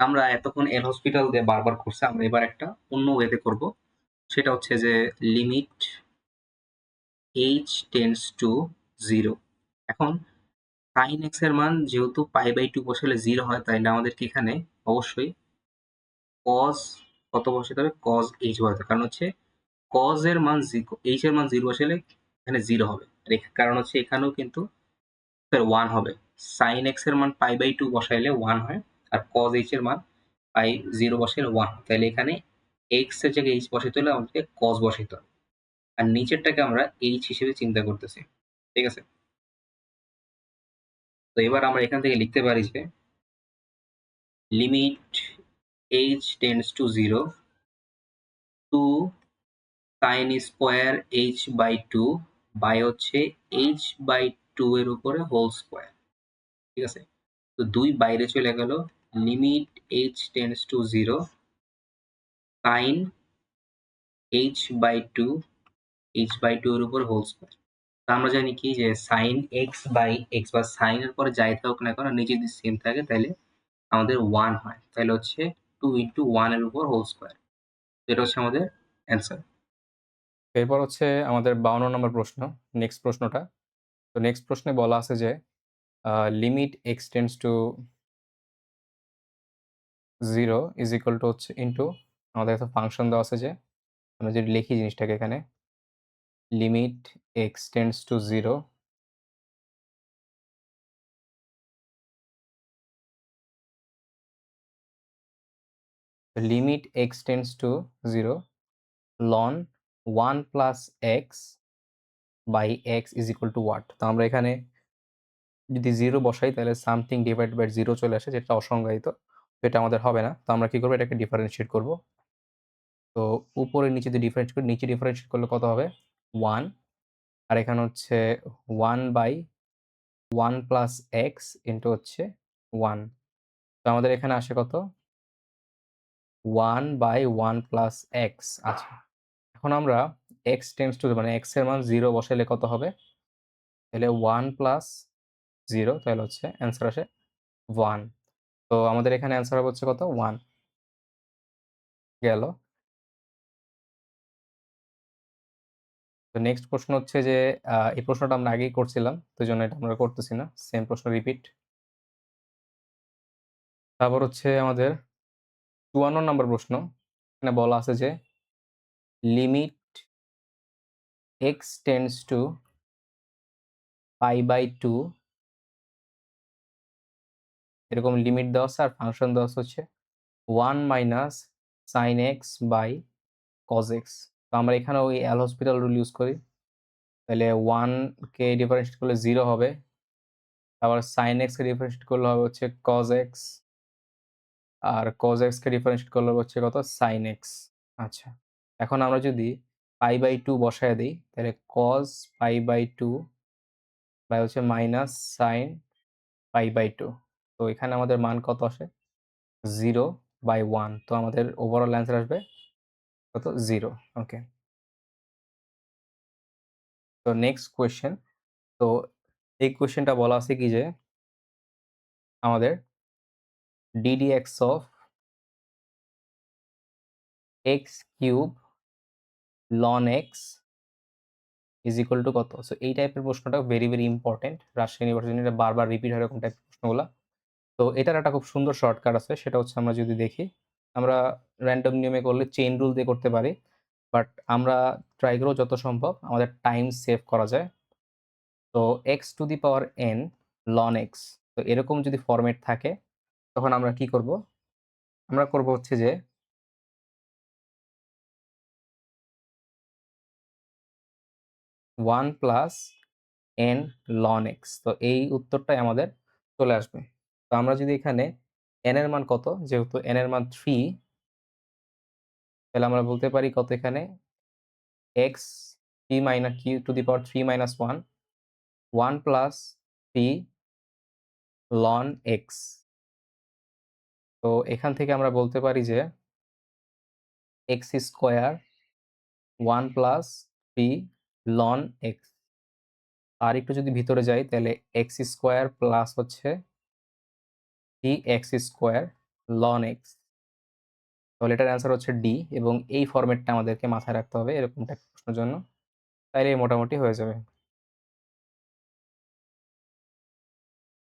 Speaker 1: আমরা এতক্ষণ এল হসপিটাল দিয়ে বারবার করছি, আমরা এবার একটা অন্য ওয়েতে করব। সেটা হচ্ছে যে লিমিট h টেন্ডস টু 0। এখন sin x এর মান যেহেতু পাই বাই 2 বসালে 0 হয়, তাইলে আমাদেরকে এখানে অবশ্যই cos কত বসাতে হবে? cos h বসাতে হবে। কারণ হচ্ছে cos এর মান h এর মান 0 বসালে এখানে 0 হবে। আর কারণ হচ্ছে এখানেও কিন্তু 1 হবে। sin x এর মান পাই বাই 2 বসাইলে 1 হয়, আর cos h এর মান পাই 0 বসাইলে 1 হয়। তাহলে এখানে x এর জায়গায় h বসাইতে হলে আমাদেরকে cos বসাইতে হবে। আর নিচেরটাকে আমরা h হিসেবে চিন্তা করতেছি। ঠিক আছে? তো এবার আমরা এখান থেকে লিখতে পারি যে limit h tends to 0 2 sin square h by 2 by হচ্ছে h বাই 2 এর উপরে হোল স্কোয়ার। ঠিক আছে? তো 2 বাইরে চলে গেল। Limit h tends to 0 sin h by 2 h by 2 এর উপর হোল স্কোয়ার। তো আমরা জানি কি যে sin x বাই x বা sin এর পরে যাই থাকুক না কেন নিচে যদি সেম থাকে তাহলে আমাদের 1 হয়। তাহলে হচ্ছে 2 ইন্টু 1 এর উপর হোল স্কোয়ার। এটা হচ্ছে আমাদের অ্যান্সার।
Speaker 2: এরপর হচ্ছে আমাদের 52 নম্বর প্রশ্ন, নেক্সট প্রশ্নটা। তো নেক্সট প্রশ্নে বলা আছে যে limit x tends to 0 is equal to হচ্ছে ইনটু আমাদের একটা ফাংশন দেওয়া আছে যে আমরা যদি লিখি জিনিসটাকে এখানে limit x tends to 0 limit x tends to 0 ln 1 plus x by x is equal to what? তো আমরা এখানে যদি 0 বসাই তাহলে সামথিং ডিভাইডেড বাই 0 চলে আসে, যেটা অসংজ্ঞায়িত। তো এটা আমাদের হবে না। তো আমরা কি করব? এটাকে ডিফারেনশিয়েট করব। তো উপরে নিচে যদি ডিফারেন্সিয়েট করি, নিচে ডিফারেন্সিয়েট করলে কত হবে? 1, আর এখানে হচ্ছে 1 বাই 1 প্লাস x ইন্টু হচ্ছে 1। তো আমাদের এখানে আসে কত? 1 বাই 1 প্লাস x। আচ্ছা, এখন আমরা x টেন্ডস টু মানে x এর মান 0 বসাইলে কত হবে? তাহলে 1 প্লাস 0, তাহলে হচ্ছে অ্যান্সার আসে 1। তো আমাদের এখানে অ্যান্সার হবে হচ্ছে কত? 1 গেল। তো নেক্সট প্রশ্ন হচ্ছে যে এই প্রশ্নটা আমরা আগেই করছিলাম, তো জন্য এটা আমরা করতেছি না। সেম প্রশ্ন রিপিট। তারপর হচ্ছে আমাদের 54 নম্বর প্রশ্ন। এখানে বলা আছে যে limit x tends to pi by 2, এরকম লিমিট দেওয়া আছে আর ফাংশন দেওয়া আছে হচ্ছে 1 minus sin x by cos x। তো আমরা এখানে ওই এল হসপিটাল রুল ইউজ করি। তাহলে 1 কে ডিফারেন্সিয়েট করলে 0 হবে। আবার sin x কে ডিফারেন্সিয়েট করলে হবে হচ্ছে cos x, আর cos x কে ডিফারেন্সিয়েট করলে হচ্ছে কত? sin x। আচ্ছা, এখন আমরা যদি পাই বাই 2 বসায় দিই তাহলে cos পাই বাই 2 বাই হচ্ছে মাইনাস sin পাই বাই 2। তো এখানে আমাদের মান কত আসে? 0/1, তো আমাদের ওভারঅল অ্যান্সার আসবে কত? 0। ওকে। তো নেক্সট কোয়েশ্চেন। তো এই কোয়েশ্চেনটা বলা আছে কি যে আমাদের ddx of x³ ln x is equal to কত? সো এই টাইপের প্রশ্নটা ভেরি ইম্পোর্টেন্ট। রাজশাহী ইউনিভার্সিটিতে বারবার রিপিট হয় এরকম টাইপের প্রশ্নগুলা। তো এটার একটা খুব সুন্দর শর্টকাট আছে, সেটা হচ্ছে আমরা যদি দেখি, আমরা র‍্যান্ডম নিয়মে করলে চেইন রুল দিয়ে করতে পারি। বাট আমরা ট্রাই করব যত সম্ভব আমাদের টাইম সেভ করা যায়। তো x⁴n ln x, তো এরকম যদি ফরম্যাট থাকে তখন আমরা কি করব? আমরা করব হচ্ছে যে 1 + n ln x, তো এই উত্তরটাই আমাদের চলে আসবে। তো আমরা যদি এখানে n এর মান কত? যেহেতু n এর মান 3, তাহলে আমরা বলতে পারি কত এখানে? x q⁴ 1 1 + 3 ln x। তো এখান থেকে আমরা বলতে পারি যে x² 1 + 3 ln x। আর একটু যদি ভিতরে যাই তাহলে x² প্লাস হচ্ছে 3x² ln x। তাহলে এটার অ্যান্সার হচ্ছে ডি, এবং এই ফরম্যাটটা আমাদেরকে মাথায় রাখতে হবে এরকম টাইপের প্রশ্নের জন্য। তাইলেই মোটামুটি হয়ে যাবে।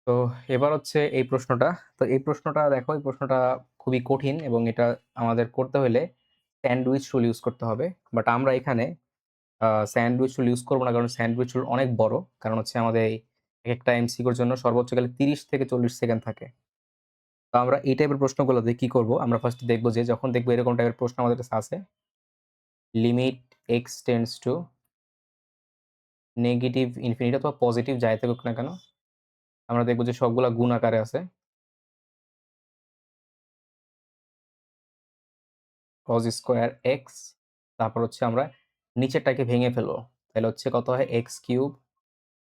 Speaker 2: তো এবার হচ্ছে এই প্রশ্নটা। তো এই প্রশ্নটা দেখো, এই প্রশ্নটা খুবই কঠিন এবং এটা আমাদের করতে হলে স্যান্ডউইচ রুল ইউজ করতে হবে। বাট আমরা এখানে স্যান্ডউইচ রুল ইউজ করব না, কারণ স্যান্ডউইচ রুল অনেক বড়। কারণ হচ্ছে আমাদের এই একেকটা এমসিকিউর জন্য সর্বোচ্চ গেলে 30 থেকে 40 সেকেন্ড থাকে। তো আমরা এই টাইপের প্রশ্নগুলোতে কি করব? আমরা ফার্স্ট দেখব যে যখন দেখব এরকম টাইপের প্রশ্ন আমাদের কাছে আছে, limit x tends two negative infinity অথবা পজিটিভ যাই থাকুক না কেন, আমরা দেখব যে সবগুলা গুণ আকারে আছে। cos² x, তারপর হচ্ছে আমরা নিচেরটাকে ভেঙে ফেলবো। তাহলে হচ্ছে কত হয়? x³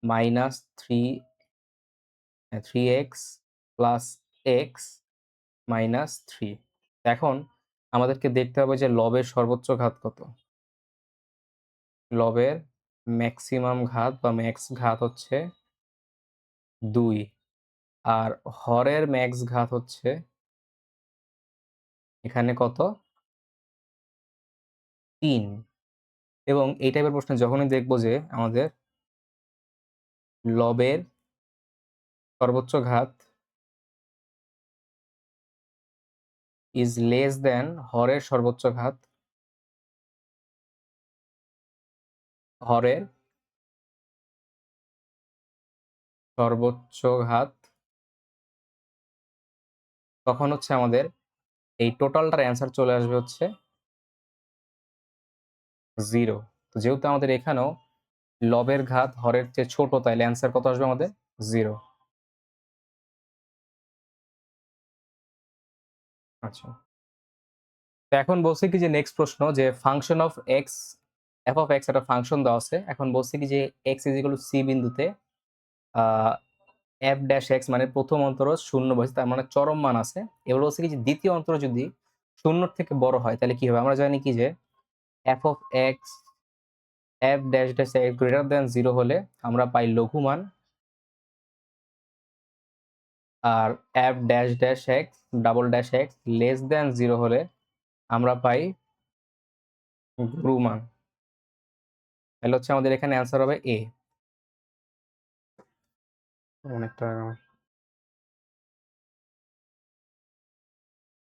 Speaker 2: minus 3x plus x minus 3। এখন আমাদেরকে দেখতে হবে যে লবের সর্বোচ্চ ঘাত কত? লবের ম্যাক্সিমাম ঘাত বা ম্যাক্স ঘাত হচ্ছে 2, আর হরের ম্যাক্স ঘাত হচ্ছে এখানে কত? 3। এবং এই টাইপের প্রশ্ন যখনই দেখব যে আমাদের লবের সর্বোচ্চ ঘাত ইজ লেস দ্যান হরের সর্বোচ্চ ঘাত, হরের সর্বোচ্চ ঘাত, তখন হচ্ছে আমাদের এই টোটালটার অ্যান্সার চলে আসবে হচ্ছে 0। তো যেহেতু আমাদের এখানেও লবের ঘাত হরের চেয়ে ছোট, তাইলে অ্যান্সার কত আসবে আমাদের? 0। আচ্ছা। তো এখন বলছি কি যে নেক্সট প্রশ্ন, যে function of x, f of x একটা ফাংশন দেওয়া আছে। এখন বলছি কি যে x is equal to c বিন্দুতে এফ ড্যাশ এক্স মানে প্রথম অন্তর 0 বসে, তার মানে চরম মান আছে। এবার বলছে কি যে দ্বিতীয় অন্তর যদি 0 থেকে বড় হয় তাহলে কি হবে? আমরা জানি কি যে f of x f dash dash x greater than 0 হলে আমরা পাই লঘু মান, আর f dash dash x double dash x less than 0 হলে আমরা পাই গুরু মান। তাহলে হচ্ছে আমাদের এখানে অ্যান্সার হবে এ। অনেকটা।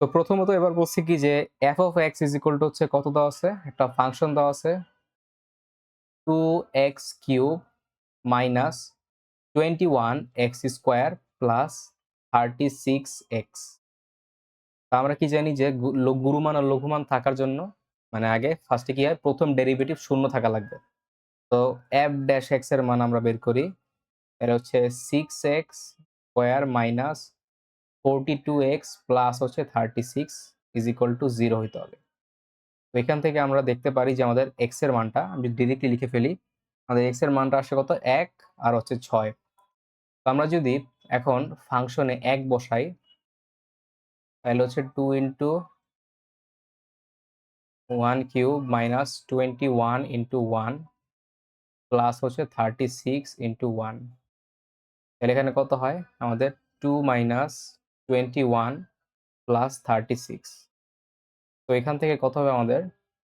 Speaker 2: তো প্রথমত এবার বলছি কি যে f of x is equal to হচ্ছে কত দেওয়া আছে? একটা ফাংশন দেওয়া আছে 2x³ minus 21x² plus 36x। তা আমরা কি জানি যে গুরুমান আর লঘুমান থাকার জন্য মানে আগে ফার্স্টে কি হয়? প্রথম ডেরিভেটিভ 0 থাকা লাগবে। তো এফ ড্যাশ এক্স এর মান আমরা বের করি। এটা হচ্ছে 6x² মাইনাস 42x প্লাস হচ্ছে 36 ইজ ইকুয়াল টু 0 হইতে হবে। তো এখান থেকে আমরা দেখতে পারি যে আমাদের x এর মানটা আমি ডিরেক্টলি লিখে ফেলি। আমাদের x এর মানটা আসে কত? 1 আর হচ্ছে 6। তো আমরা যদি এখন ফাংশনে 1 বসাই, তাহলে হচ্ছে 2 into 1 cube minus 21 into 1 plus হচ্ছে 36 ইন্টু 1। তাহলে এখানে কত হয় আমাদের 2 মাইনাস 21 প্লাস 36। তো এখান থেকে কত হবে আমাদের?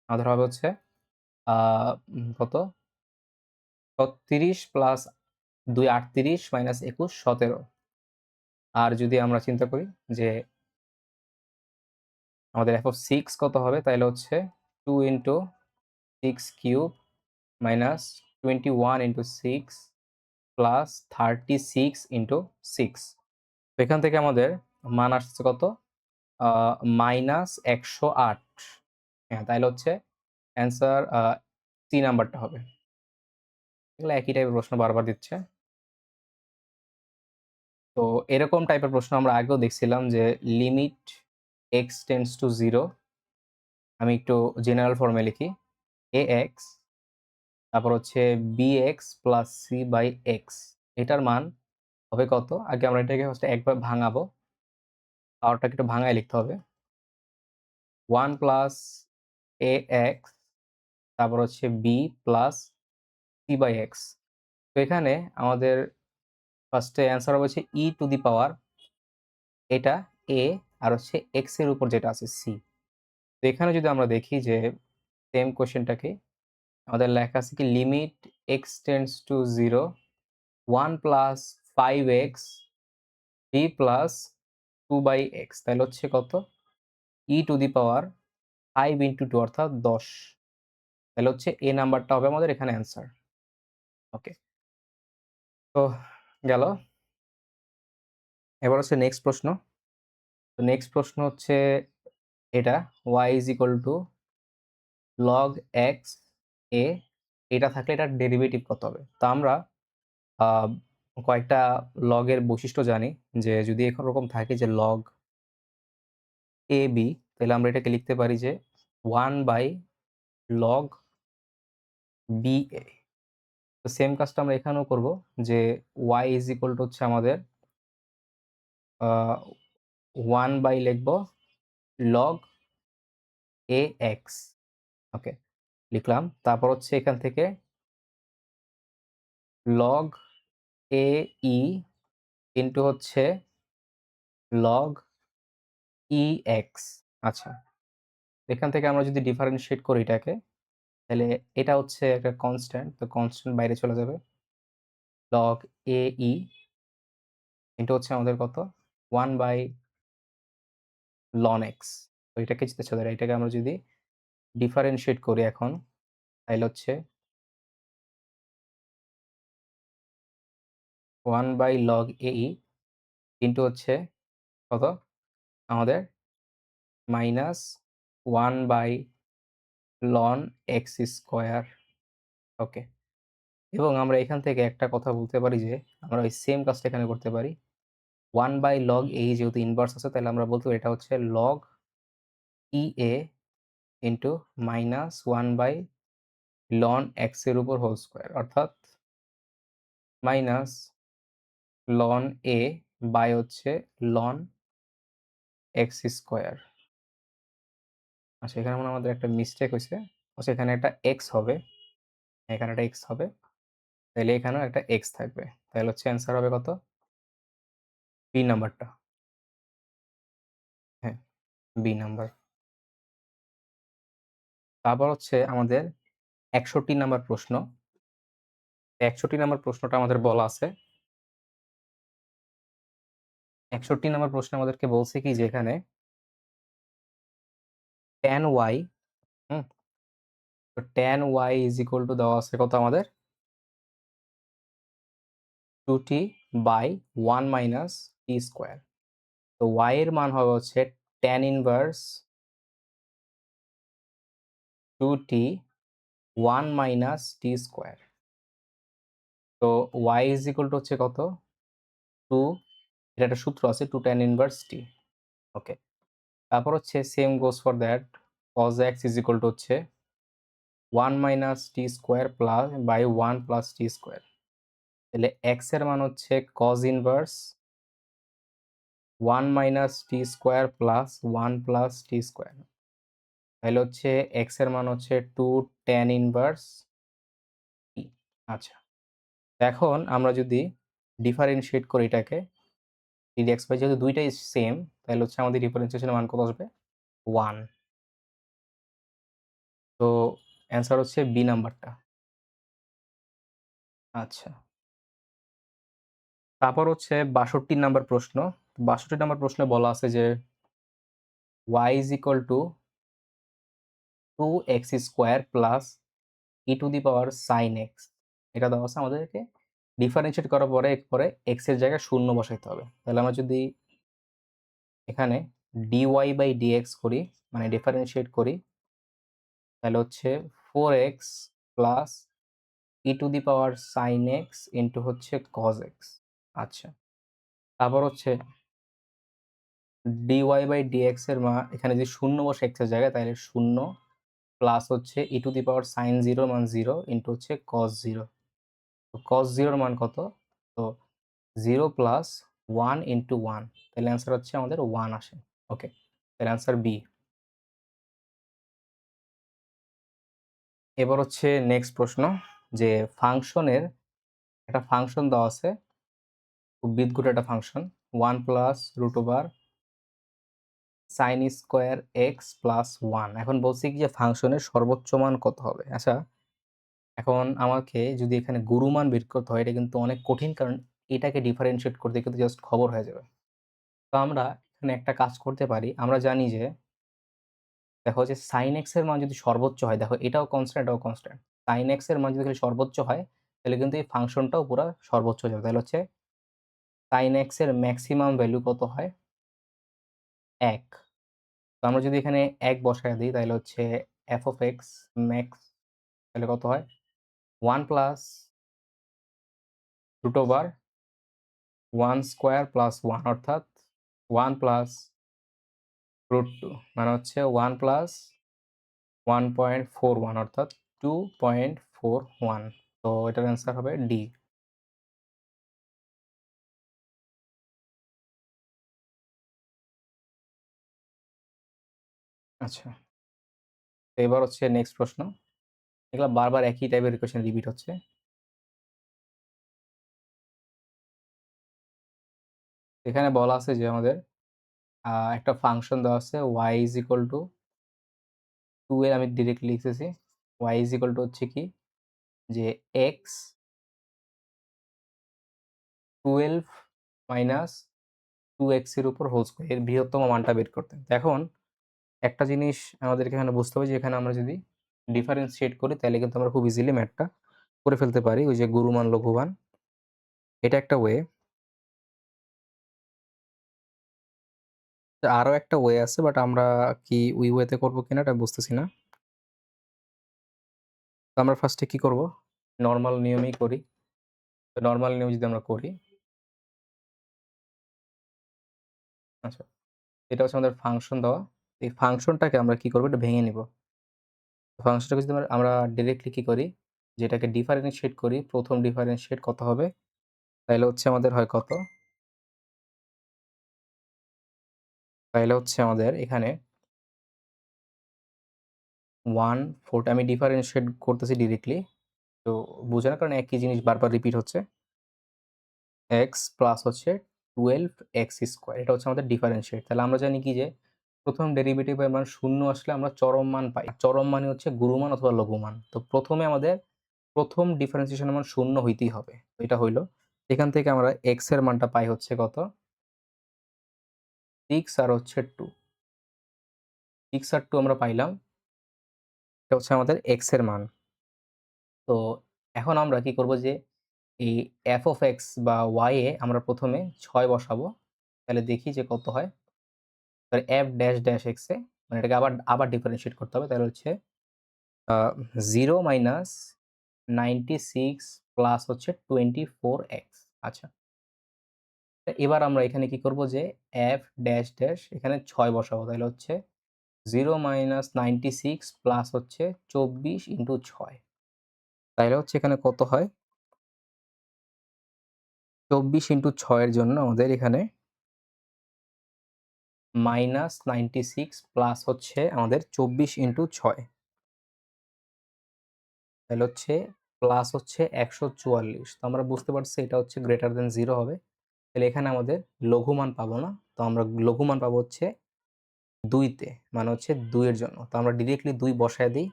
Speaker 2: আমাদের হবে হচ্ছে কত? 36 প্লাস 2 38 মাইনাস 21 17। আর যদি আমরা চিন্তা করি যে আমাদের f of 6 কত হবে, তাহলে হচ্ছে 2 into 6 cube minus 21 into 6 plus 36 into 6। তো এখান থেকে আমাদের মান আসছে কত? মাইনাস 108। হ্যাঁ, তাহলে হচ্ছে অ্যান্সার সি নাম্বারটা হবে। এগুলো একই টাইপের প্রশ্ন বারবার দিচ্ছে। তো এরকম টাইপের প্রশ্ন আমরা আগেও দেখছিলাম যে লিমিট x টেন্ডস টু 0, আমি একটু জেনারেল ফর্মে লিখি, ax তারপর হচ্ছে bx plus c by x, এটার মান হবে কত? আগে আমরা এটাকে ফার্স্টে একবার ভাঙাবো, পাওয়ারটাকে একটু ভাঙায় লিখতে হবে। 1 প্লাস ax তারপর হচ্ছে b plus c by x। তো এখানে আমাদের ফার্স্টে অ্যান্সার হবে হচ্ছে e টু দি পাওয়ার, এটা a আর হচ্ছে x এর উপর যেটা আছে c। তো এখানে যদি আমরা দেখি যে সেম কোয়েশ্চেনটাকে আমাদের লেখা আছে কি limit x tends to 0 1 plus 5x b plus 2 by x, তাহলে হচ্ছে কত? e to the power 5 into 2 অর্থাৎ 10। তাহলে হচ্ছে এ নাম্বারটা হবে আমাদের এখানে অ্যান্সার। ওকে, তো গেল। এবার হচ্ছে নেক্সট প্রশ্ন। তো নেক্সট প্রশ্ন হচ্ছে এটা y is equal to log x a, এটা থাকলে এটার ডেরিভেটিভ কত হবে? তা আমরা কয়েকটা লগের বৈশিষ্ট্য জানি যে যদি এরকম থাকে যে লগ এ বি, তাহলে আমরা এটাকে লিখতে পারি যে 1 বাই লগ বি এ। তো সেম কাজটা আমরা এখানেও করব যে y ইজ ইকুয়াল টু হচ্ছে আমাদের 1 বাই লিখব লগ এ এক্স। ওকে, লিখলাম। তারপর হচ্ছে এখান থেকে লগ এ ই ইন্টু হচ্ছে লগ ই এক্স। আচ্ছা, এখান থেকে আমরা যদি ডিফারেন্সিয়েট করি এটাকে, তাহলে এটা হচ্ছে একটা কনস্ট্যান্ট, তো কনস্ট্যান্ট বাইরে চলে যাবে। লগ এ ই ইন্টু হচ্ছে আমাদের কত? 1 বাই লন এক্স। তো এটাকে যেতে চলে, এটাকে আমরা যদি ডিফারেন্সিয়েট করি এখন, তাহলে হচ্ছে 1 by log a e into হচ্ছে কত আমাদের? Minus 1 by ln x square. Okay, এবং আমরা এখান থেকে একটা কথা বলতে পারি যে আমরা ওই সেম কাজটা এখানে করতে পারি। 1 বাই লগ এ যেহেতু ইনভার্স আছে, তাহলে আমরা বলতে পারি এটা হচ্ছে log e a into minus 1 by ln x এর উপর হোল স্কোয়ার, অর্থাৎ মাইনাস লন এ বাই হচ্ছে লন এক্স স্কোয়ার। আচ্ছা, এখানে মনে হয় আমাদের একটা মিস্টেক হয়েছে। আচ্ছা, এখানে একটা এক্স হবে, এখানে একটা এক্স হবে, তাহলে এখানেও একটা এক্স থাকবে। তাহলে হচ্ছে অ্যান্সার হবে কত? বি নাম্বারটা। হ্যাঁ, বি নাম্বার। তারপর হচ্ছে আমাদের 61 নাম্বার প্রশ্ন। 61 নাম্বার প্রশ্নটা আমাদের বলা আছে, 61 নাম্বার প্রশ্নে আমাদেরকে বলছে কি যে এখানে tan y, তো tan y is equal to দেওয়া আছে কত আমাদের? 2t by 1 minus t square. তো y এর মান হবে হচ্ছে tan inverse 2t 1 minus t square. তো y ইজ ইকুয়াল টু হচ্ছে কত? 2, এটা একটা সূত্র আছে 2 tan ইনভার্স t। ওকে, তারপর হচ্ছে same goes for that cos x is equal to হচ্ছে 1 minus t square plus by 1 plus t square. তাহলে x এর মান হচ্ছে cos inverse 1 minus t square plus 1 plus t square. তাহলে হচ্ছে x এর মান হচ্ছে 2 tan ইনভার্স টি। আচ্ছা, এখন আমরা যদি ডিফারেনশিয়েট করি এটাকে dx বাই, যেহেতু দুইটাই সেম তাহলে হচ্ছে আমাদের ডিফারেন্সিয়েশনের মান কত আসবে? 1। তো অ্যান্সার হচ্ছে বি নাম্বারটা। আচ্ছা, তারপর হচ্ছে ৬২ নাম্বার প্রশ্ন। ৬২ নাম্বার প্রশ্নে বলা আছে যে y is equal to 2x square plus e to the power sin x। এটা দেওয়া আছে আমাদেরকে। ডিফারেনশিয়েট করার পরে x এর জায়গায় শূন্য বসাইতে হবে। তাহলে আমরা যদি এখানে dy বাই dx করি, মানে ডিফারেনশিয়েট করি, তাহলে হচ্ছে 4x plus e to the power sin x into হচ্ছে cos x। আচ্ছা, তারপর হচ্ছে dy বাই dx এর মান এখানে যদি শূন্য বসে x এর জায়গায়, তাহলে শূন্য প্লাস হচ্ছে e to the power sin 0 মান 0 ইন্টু হচ্ছে cos 0। তো cos 0 এর মান কত? তো 0 প্লাস 1 ইন্টু 1, তাহলে অ্যান্সার হচ্ছে আমাদের 1 আসে। ওকে, তাহলে অ্যান্সার বি। এবার হচ্ছে নেক্সট প্রশ্ন, যে ফাংশনের একটা ফাংশন দেওয়া আছে, খুব বিদঘুটে একটা function, 1 plus root over sine square x plus 1। এখন বলছি কি যে ফাংশনের সর্বোচ্চ মান কত হবে? আচ্ছা, এখন আমাকে যদি এখানে গুরুমান বের করতে হয়, এটা কিন্তু অনেক কঠিন, কারণ এটাকে ডিফারেনশিয়েট করতে কিন্তু জাস্ট খবর হয়ে যাবে। তো আমরা এখানে একটা কাজ করতে পারি। আমরা জানি যে দেখো যে sin x এর মান যদি সর্বোচ্চ হয়, দেখো এটাও কনস্ট্যান্ট, এটাও কনস্ট্যান্ট। sin x এর মান যদি খালি সর্বোচ্চ হয়, তাহলে কিন্তু এই ফাংশনটাও পুরা সর্বোচ্চ হয়ে যাবে। তাহলে হচ্ছে sin x এর ম্যাক্সিমাম ভ্যালু কত হয়? 1। তো আমরা যদি এখানে 1 বসায় দিই, তাহলে হচ্ছে f of x ম্যাক্স, তাহলে কত হয়? 1 plus root over 1 square plus 1, অর্থাৎ 1 প্লাস রুট 2, মানে হচ্ছে 1 প্লাস 1.41, অর্থাৎ 2.41। তো এটার অ্যান্সার হবে ডি। আচ্ছা, তো এবার হচ্ছে নেক্সট প্রশ্ন। এগুলা বারবার একই টাইপের কোয়েশ্চেন রিপিট হচ্ছে। এখানে বলা আছে যে আমাদের একটা ফাংশন দেওয়া আছে y is equal to 2 এর, আমি ডিরেক্টলি লিখতেছি y is equal to হচ্ছে কি যে x 12 মাইনাস 2x এর উপর হোল স্কয়ার, এর বৃহত্তম মানটা বের করতে। তো এখন একটা জিনিস আমাদেরকে এখানে বুঝতে হবে যে এখানে আমরা যদি ডিফারেনশিয়েট করি, তাহলে কিন্তু আমরা খুব ইজিলি ম্যাথটা করে ফেলতে পারি। ওই যে গুরুমান লঘুমান, এটা একটা ওয়ে। আরো একটা ওয়ে আছে, বাট আমরা কি ওই ওয়েতে করবো কিনা এটা বুঝতেছি না। তো আমরা ফার্স্টে কি করব? নরমাল নিয়মেই করি। তো নরমাল নিয়ম যদি আমরা করি, আচ্ছা, এটা হচ্ছে আমাদের ফাংশন দেওয়া। এই ফাংশনটাকে আমরা কি করব? এটা ভেঙে নিব। ফাংশনটাকে যদি আমরা ডিরেক্টলি কি করি, যেটাকে ডিফারেনশিয়েট করি, প্রথম ডিফারেনশিয়েট কত হবে? তাইলে হচ্ছে আমাদের হয় কত? তাইলে হচ্ছে আমাদের এখানে 1/4, আমি ডিফারেনশিয়েট করতেছি ডিরেক্টলি। তো বুঝে না, কারণ একই জিনিস বারবার রিপিট হচ্ছে। x প্লাস হচ্ছে 12x স্কয়ার, এটা হচ্ছে আমাদের ডিফারেনশিয়েট। তাহলে আমরা জানি কি যে প্রথম ডেরিভেটিভের মান শূন্য আসলে আমরা চরম মান পাই। চরম মানই হচ্ছে গুরুমান অথবা লঘুমান। তো প্রথমে আমাদের প্রথম ডিফারেন্সিয়েশনের মান শূন্য হইতেই হবে। এটা হইল। এখান থেকে আমরা x এর মানটা পাই হচ্ছে কত? 6 আর হচ্ছে 2। 6 আর 2 আমরা পাইলাম। এটা হচ্ছে আমাদের x এর মান। তো এখন আমরা কি করব যে এই f of x বা y এ আমরা প্রথমে 6 বসাবো। তাহলে দেখি যে কত হয়। তাহলে f ড্যাশ ড্যাশ x এ, মানে এটাকে আবার ডিফারেনশিয়েট করতে হবে। তাহলে হচ্ছে 0 মাইনাস 96 প্লাস হচ্ছে 24x। আচ্ছা, এবার আমরা এখানে কি করব যে f ড্যাশ ড্যাশ এখানে 6 বসাবো। তাহলে হচ্ছে 0 মাইনাস 96 প্লাস হচ্ছে 24 ইন্টু 6। তাহলে হচ্ছে এখানে কত হয়? 24 ইন্টু 6 এর জন্য আমাদের এখানে -96 প্লাস হচ্ছে আমাদের 24 × 6 তাহলে হচ্ছে প্লাস হচ্ছে 144। তো আমরা বুঝতে পারছি এটা হচ্ছে গ্রেটার দেন 0 হবে। তাহলে এখানে আমাদের লঘুমান পাবো না। তো আমরা লঘুমান পাবো হচ্ছে 2 তে, মানে হচ্ছে 2 এর জন্য। তো আমরা ডিরেক্টলি 2 বসায় দিই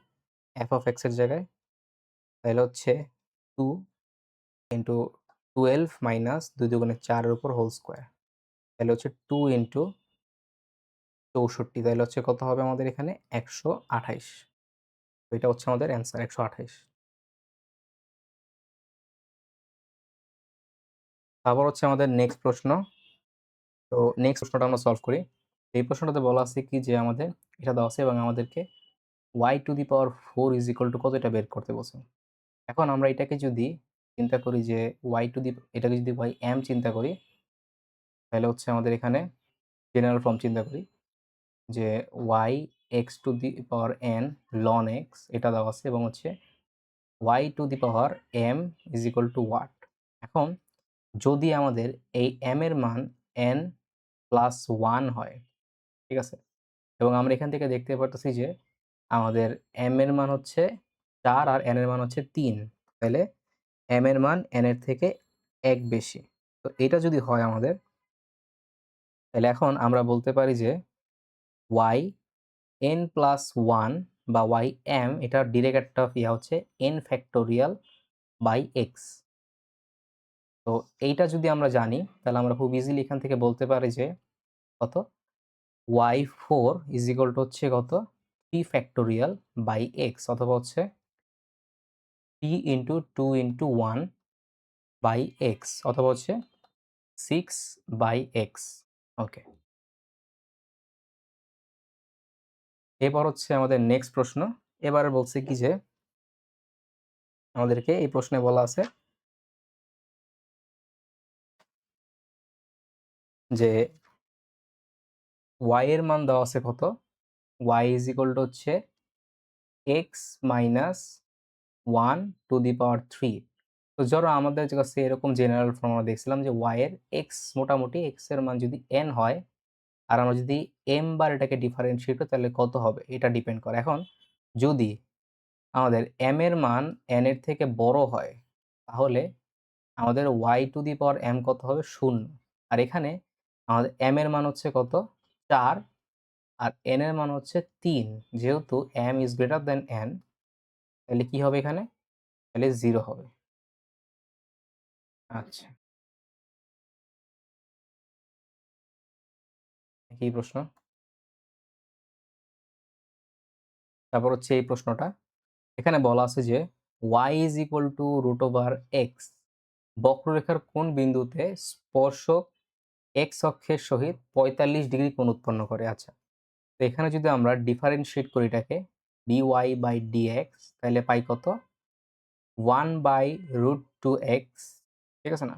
Speaker 2: f(x) এর জায়গায়। তাহলে হচ্ছে 2 × 12 মাইনাস 2 দুগুণে 4 এর উপর হোল স্কয়ার। তাহলে হচ্ছে 2 × 64। তাহলে হচ্ছে কত হবে আমাদের এখানে 128। তো এটা হচ্ছে আমাদের অ্যান্সার 128। তারপর হচ্ছে আমাদের নেক্সট প্রশ্ন। তো নেক্সট প্রশ্নটা আমরা সলভ করি। এই প্রশ্নটাতে বলা আছে কি যে আমাদের এটা দেওয়া আছে এবং আমাদেরকে y⁴ কত এটা বের করতে বলছে। এখন আমরা এটাকে যদি চিন্তা করি যে এটাকে যদি ym চিন্তা করি, তাহলে হচ্ছে আমাদের এখানে জেনারেল ফর্ম চিন্তা করি যে y(x⁴n ln x) এটা দেওয়া আছে এবং হচ্ছে y⁴m what। এখন যদি আমাদের এই m এর মান n+1 হয়, ঠিক আছে? এবং আমরা এখান থেকে দেখতে পারতেছি যে আমাদের m এর মান হচ্ছে 4 আর n এর মান হচ্ছে 3। তাহলে m এর মান n এর থেকে 1 বেশি। তো এটা যদি হয় আমাদের, তাহলে এখন আমরা বলতে পারি যে yn+1 বা ym এটার ডিরেক্ট একটা হচ্ছে n⁴x। তো এইটা যদি আমরা জানি তাহলে আমরা খুব ইজিলি এখান থেকে বলতে পারি যে কত y4 হচ্ছে কত 3 x অথবা হচ্ছে 3 × 2 × 1/x অথবা হচ্ছে 6/x। ওকে, এবার হচ্ছে আমাদের নেক্সট প্রশ্ন। এবারে বলছে কি যে আমাদেরকে এই প্রশ্নে বলা আছে যে y এর মান দেওয়া আছে কত, y হচ্ছে x - 1⁻3। তো ধরো আমাদের কাছে এরকম জেনারেল ফর্ম আমরা দেখছিলাম যে y এর x মোটামুটি x এর মান যদি n হয় আর আমরা যদি m বার এটাকে ডিফারেনশিয়েট করি তাহলে কত হবে এটা ডিপেন্ড করে। এখন যদি আমাদের m এর মান n এর থেকে বড় হয় তাহলে আমাদের y⁴m কত হবে 0। আর এখানে আমাদের m এর মান হচ্ছে কত 4 আর n এর মান হচ্ছে 3। যেহেতু m is greater than n, তাহলে কি হবে এখানে? তাহলে 0 হবে। আচ্ছা, কি প্রশ্ন? তারপর হচ্ছে এই প্রশ্নটা। এখানে বলা আছে যে y √x বক্ররেখার কোন বিন্দুতে স্পর্শক x অক্ষের সহিত 45 ডিগ্রি কোণ উৎপন্ন করে। আচ্ছা, তো এখানে যদি আমরা ডিফারেনশিয়েট করি এটাকে dy/dx তাহলে পাই কত 1/√2x, ঠিক আছে না?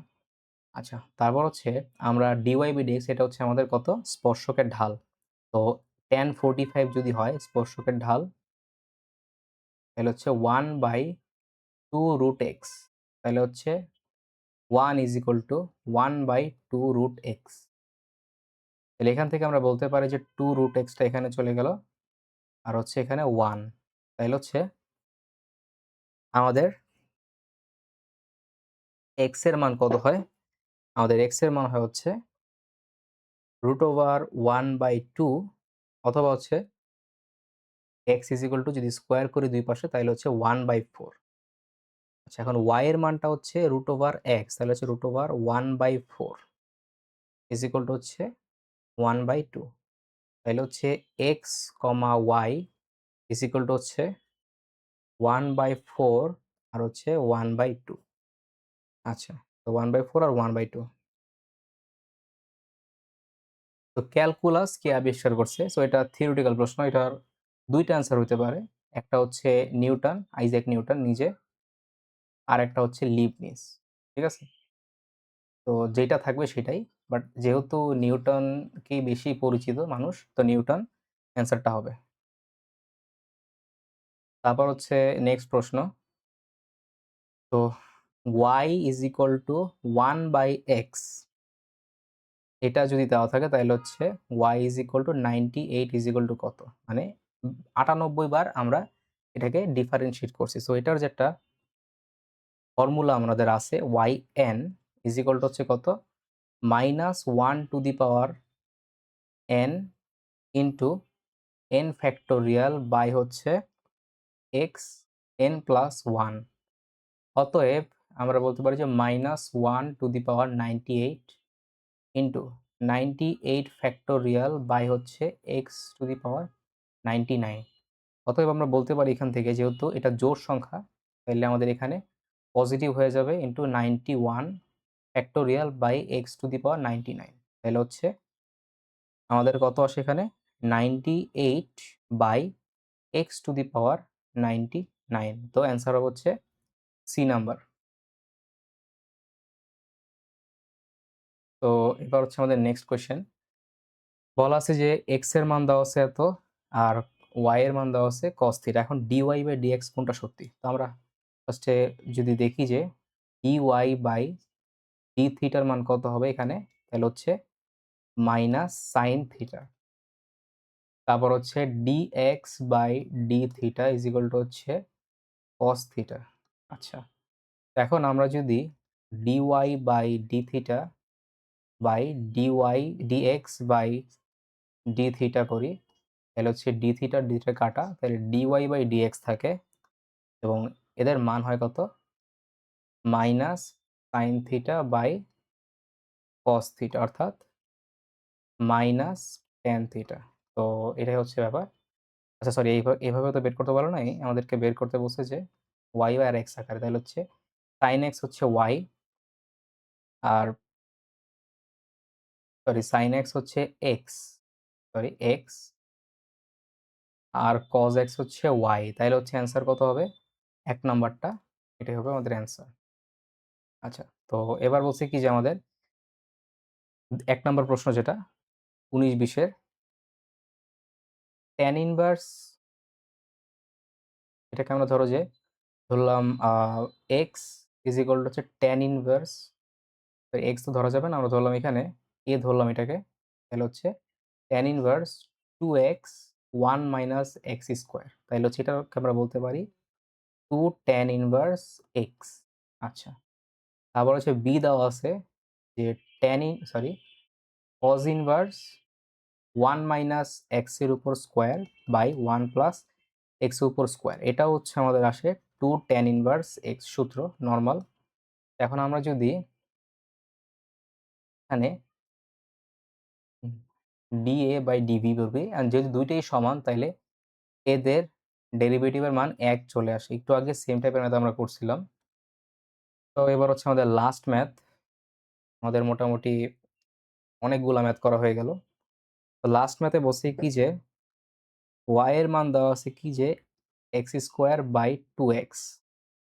Speaker 2: আচ্ছা, তারপর হচ্ছে আমরা dy/dx এটা হচ্ছে আমাদের কত স্পর্শকের ঢাল। তো tan 45 যদি হয় স্পর্শকের ঢাল তাহলে হচ্ছে 1/2√x। তাহলে হচ্ছে 1 = 1/2√x। তাহলে এখান থেকে আমরা বলতে পারি যে 2√x টা এখানে চলে গেল আর হচ্ছে এখানে 1। তাহলে হচ্ছে আমাদের x এর মান কত হয়? আমাদের x এর মান হয় হচ্ছে √1/2 অথবা হচ্ছে x যদি স্কয়ার করি দুই পাশে তাহলে হচ্ছে 1/4। আচ্ছা, এখন y এর মানটা হচ্ছে √x তাহলে হচ্ছে √1/4 হচ্ছে 1/2। তাহলে হচ্ছে x, y হচ্ছে 1/4 আর হচ্ছে 1/2। আচ্ছা, তো 1/4 আর 1/2। তো ক্যালকুলাস কে আবিষ্কার করছে? সো এটা থিওরিটিক্যাল প্রশ্ন। এটার ২ টা অ্যান্সার হইতে পারে। একটা হচ্ছে নিউটন, আইজ্যাক নিউটন নিজে, আরেকটা হচ্ছে লিবনিজ। ঠিক আছে? তো যেটা থাকবে সেটাই। বাট যেহেতু নিউটনকেই বেশি পরিচিত মানুষ, তো নিউটন অ্যান্সারটা হবে। তারপর হচ্ছে নেক্সট প্রশ্ন। তো y = 1/x এটা যদি দেওয়া থাকে তাহলে হচ্ছে y is equal two 98 is equal to কত? মানে 98 বার আমরা এটাকে ডিফারেনশিয়েট করছি। সো এটার যে একটা ফর্মুলা আমাদের আছে yn ইজ ইকুয়াল টু হচ্ছে কত? -1 to the power n into n factorial by হচ্ছে x n প্লাস 1। অতএব আমরা বলতে পারি যে -1 to the power 98 into 98 factorial by হচ্ছে x টু দি পাওয়ার 99। অতএব আমরা বলতে পারি এখান থেকে যেহেতু এটা জোড় সংখ্যা, তাইলে আমাদের এখানে পজিটিভ হয়ে যাবে into 91 factorial by x to the power 99। তাহলে হচ্ছে আমাদের কত আসে এখানে? 98 by x to the power 99। তো অ্যান্সার হবে হচ্ছে সি নাম্বার। তো এবার হচ্ছে আমাদের নেক্সট কোয়েশ্চেন। বলা আছে যে x এর মান দেওয়া আছে এত আর y এর মান দেওয়া আছে cos থিটা। এখন dy বাই dx কোনটা সত্যি? তো আমরা ফার্স্টে যদি দেখি যে dy বাই d থিটার মান কত হবে এখানে? তাহলে হচ্ছে মাইনাস সাইন থিটা। তারপর হচ্ছে dx by d theta is equal to হচ্ছে cos থিটা। আচ্ছা, তো এখন আমরা যদি dy by d theta by dx by d theta করি, তাহলে হচ্ছে d থিটা d থিটা কাটা, তাহলে dy বাই dx থাকে এবং এদের মান হয় কত? Minus sine theta by cos theta, অর্থাৎ মাইনাস ট্যান থিটা। তো এটাই হচ্ছে ব্যাপার। আচ্ছা সরি, এইভাবে তো বের করতে পারো নাই, আমাদেরকে বের করতে বলছে যে y আর x আকারে। তাহলে হচ্ছে sin x হচ্ছে y, আর sin x হচ্ছে x, x, আর cos x হচ্ছে y। তাহলে হচ্ছে অ্যান্সার কত হবে? ১ নাম্বারটা, এটাই হবে আমাদের অ্যান্সার। আচ্ছা, তো এবার বলছে কি যে আমাদের ১ নাম্বার প্রশ্ন যেটা ১৯-২০ এর tan ইনভার্স, এটাকে আমরা ধরলাম x ইজ ইকুয়াল টু হচ্ছে tan ইনভার্স, তো x তো ধরা যাবে না, আমরা ধরলাম এখানে a ধরলাম এটাকে। তাহলে হচ্ছে tan inverse 2x 1 minus x square. তাহলে হচ্ছে এটাকে আমরা বলতে পারি 2 tan ইনভার্স x। আচ্ছা, তারপর হচ্ছে b দেওয়া আছে যে cos ইনভার্স 1 মাইনাস x এর উপর স্কয়ার বাই 1 প্লাস x এর উপর স্কয়ার। এটাও হচ্ছে আমাদের আসে 2 tan ইনভার্স x, সূত্র নরমাল। এখন আমরা যদি এখানে dA বাই dv বলবি, আর যেহেতু দুইটাই সমান তাইলে এদের ডেরিভেটিভের মান 1 চলে আসে। একটু আগে সেম টাইপের ম্যাথ আমরা করছিলাম। তো এবার হচ্ছে আমাদের লাস্ট ম্যাথ। আমাদের মোটামুটি অনেকগুলা ম্যাথ করা হয়ে গেল। তো লাস্ট ম্যাথে বলছি কি যে y এর মান দেওয়া আছে কি যে x স্কয়ার বাই 2x।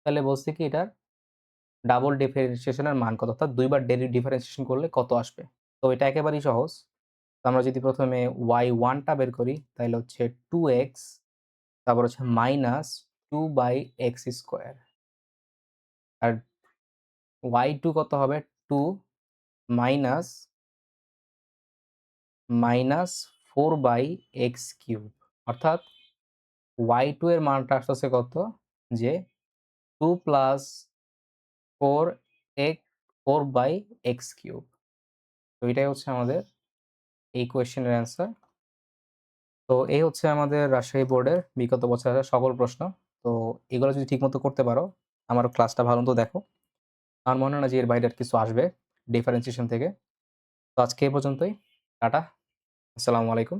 Speaker 2: তাহলে বলছি কি এটার ডাবল ডিফারেন্সিয়েশনের মান কত, অর্থাৎ দুইবার ডিফারেন্সিয়েশন করলে কত আসবে। তো এটা একেবারেই সহজ। তো আমরা যদি প্রথমে y1 টা বের করি তাহলে হচ্ছে 2x, তারপর হচ্ছে মাইনাস 2 বাই x স্কয়ার, আর y2 কত হবে? 2 মাইনাস 4 বাই x কিউব, অর্থাৎ y2 এর মানটা আসতেছে কত? যে 2 প্লাস 4 বাই x কিউব। তো এটাই হচ্ছে আমাদের এই কোয়েশ্চেনের অ্যান্সার। তো এই হচ্ছে আমাদের রাজশাহী বোর্ডের বিগত বছরের সকল প্রশ্ন। তো এগুলো যদি ঠিকমতো করতে পারো, আমার ক্লাসটা ভালো মতো দেখো, আমার মনে হয় না যে এর বাইরে আর কিছু আসবে ডিফারেন্সিয়েশন থেকে। তো আজকে এই পর্যন্তই। টাটা, আসসালামু আলাইকুম।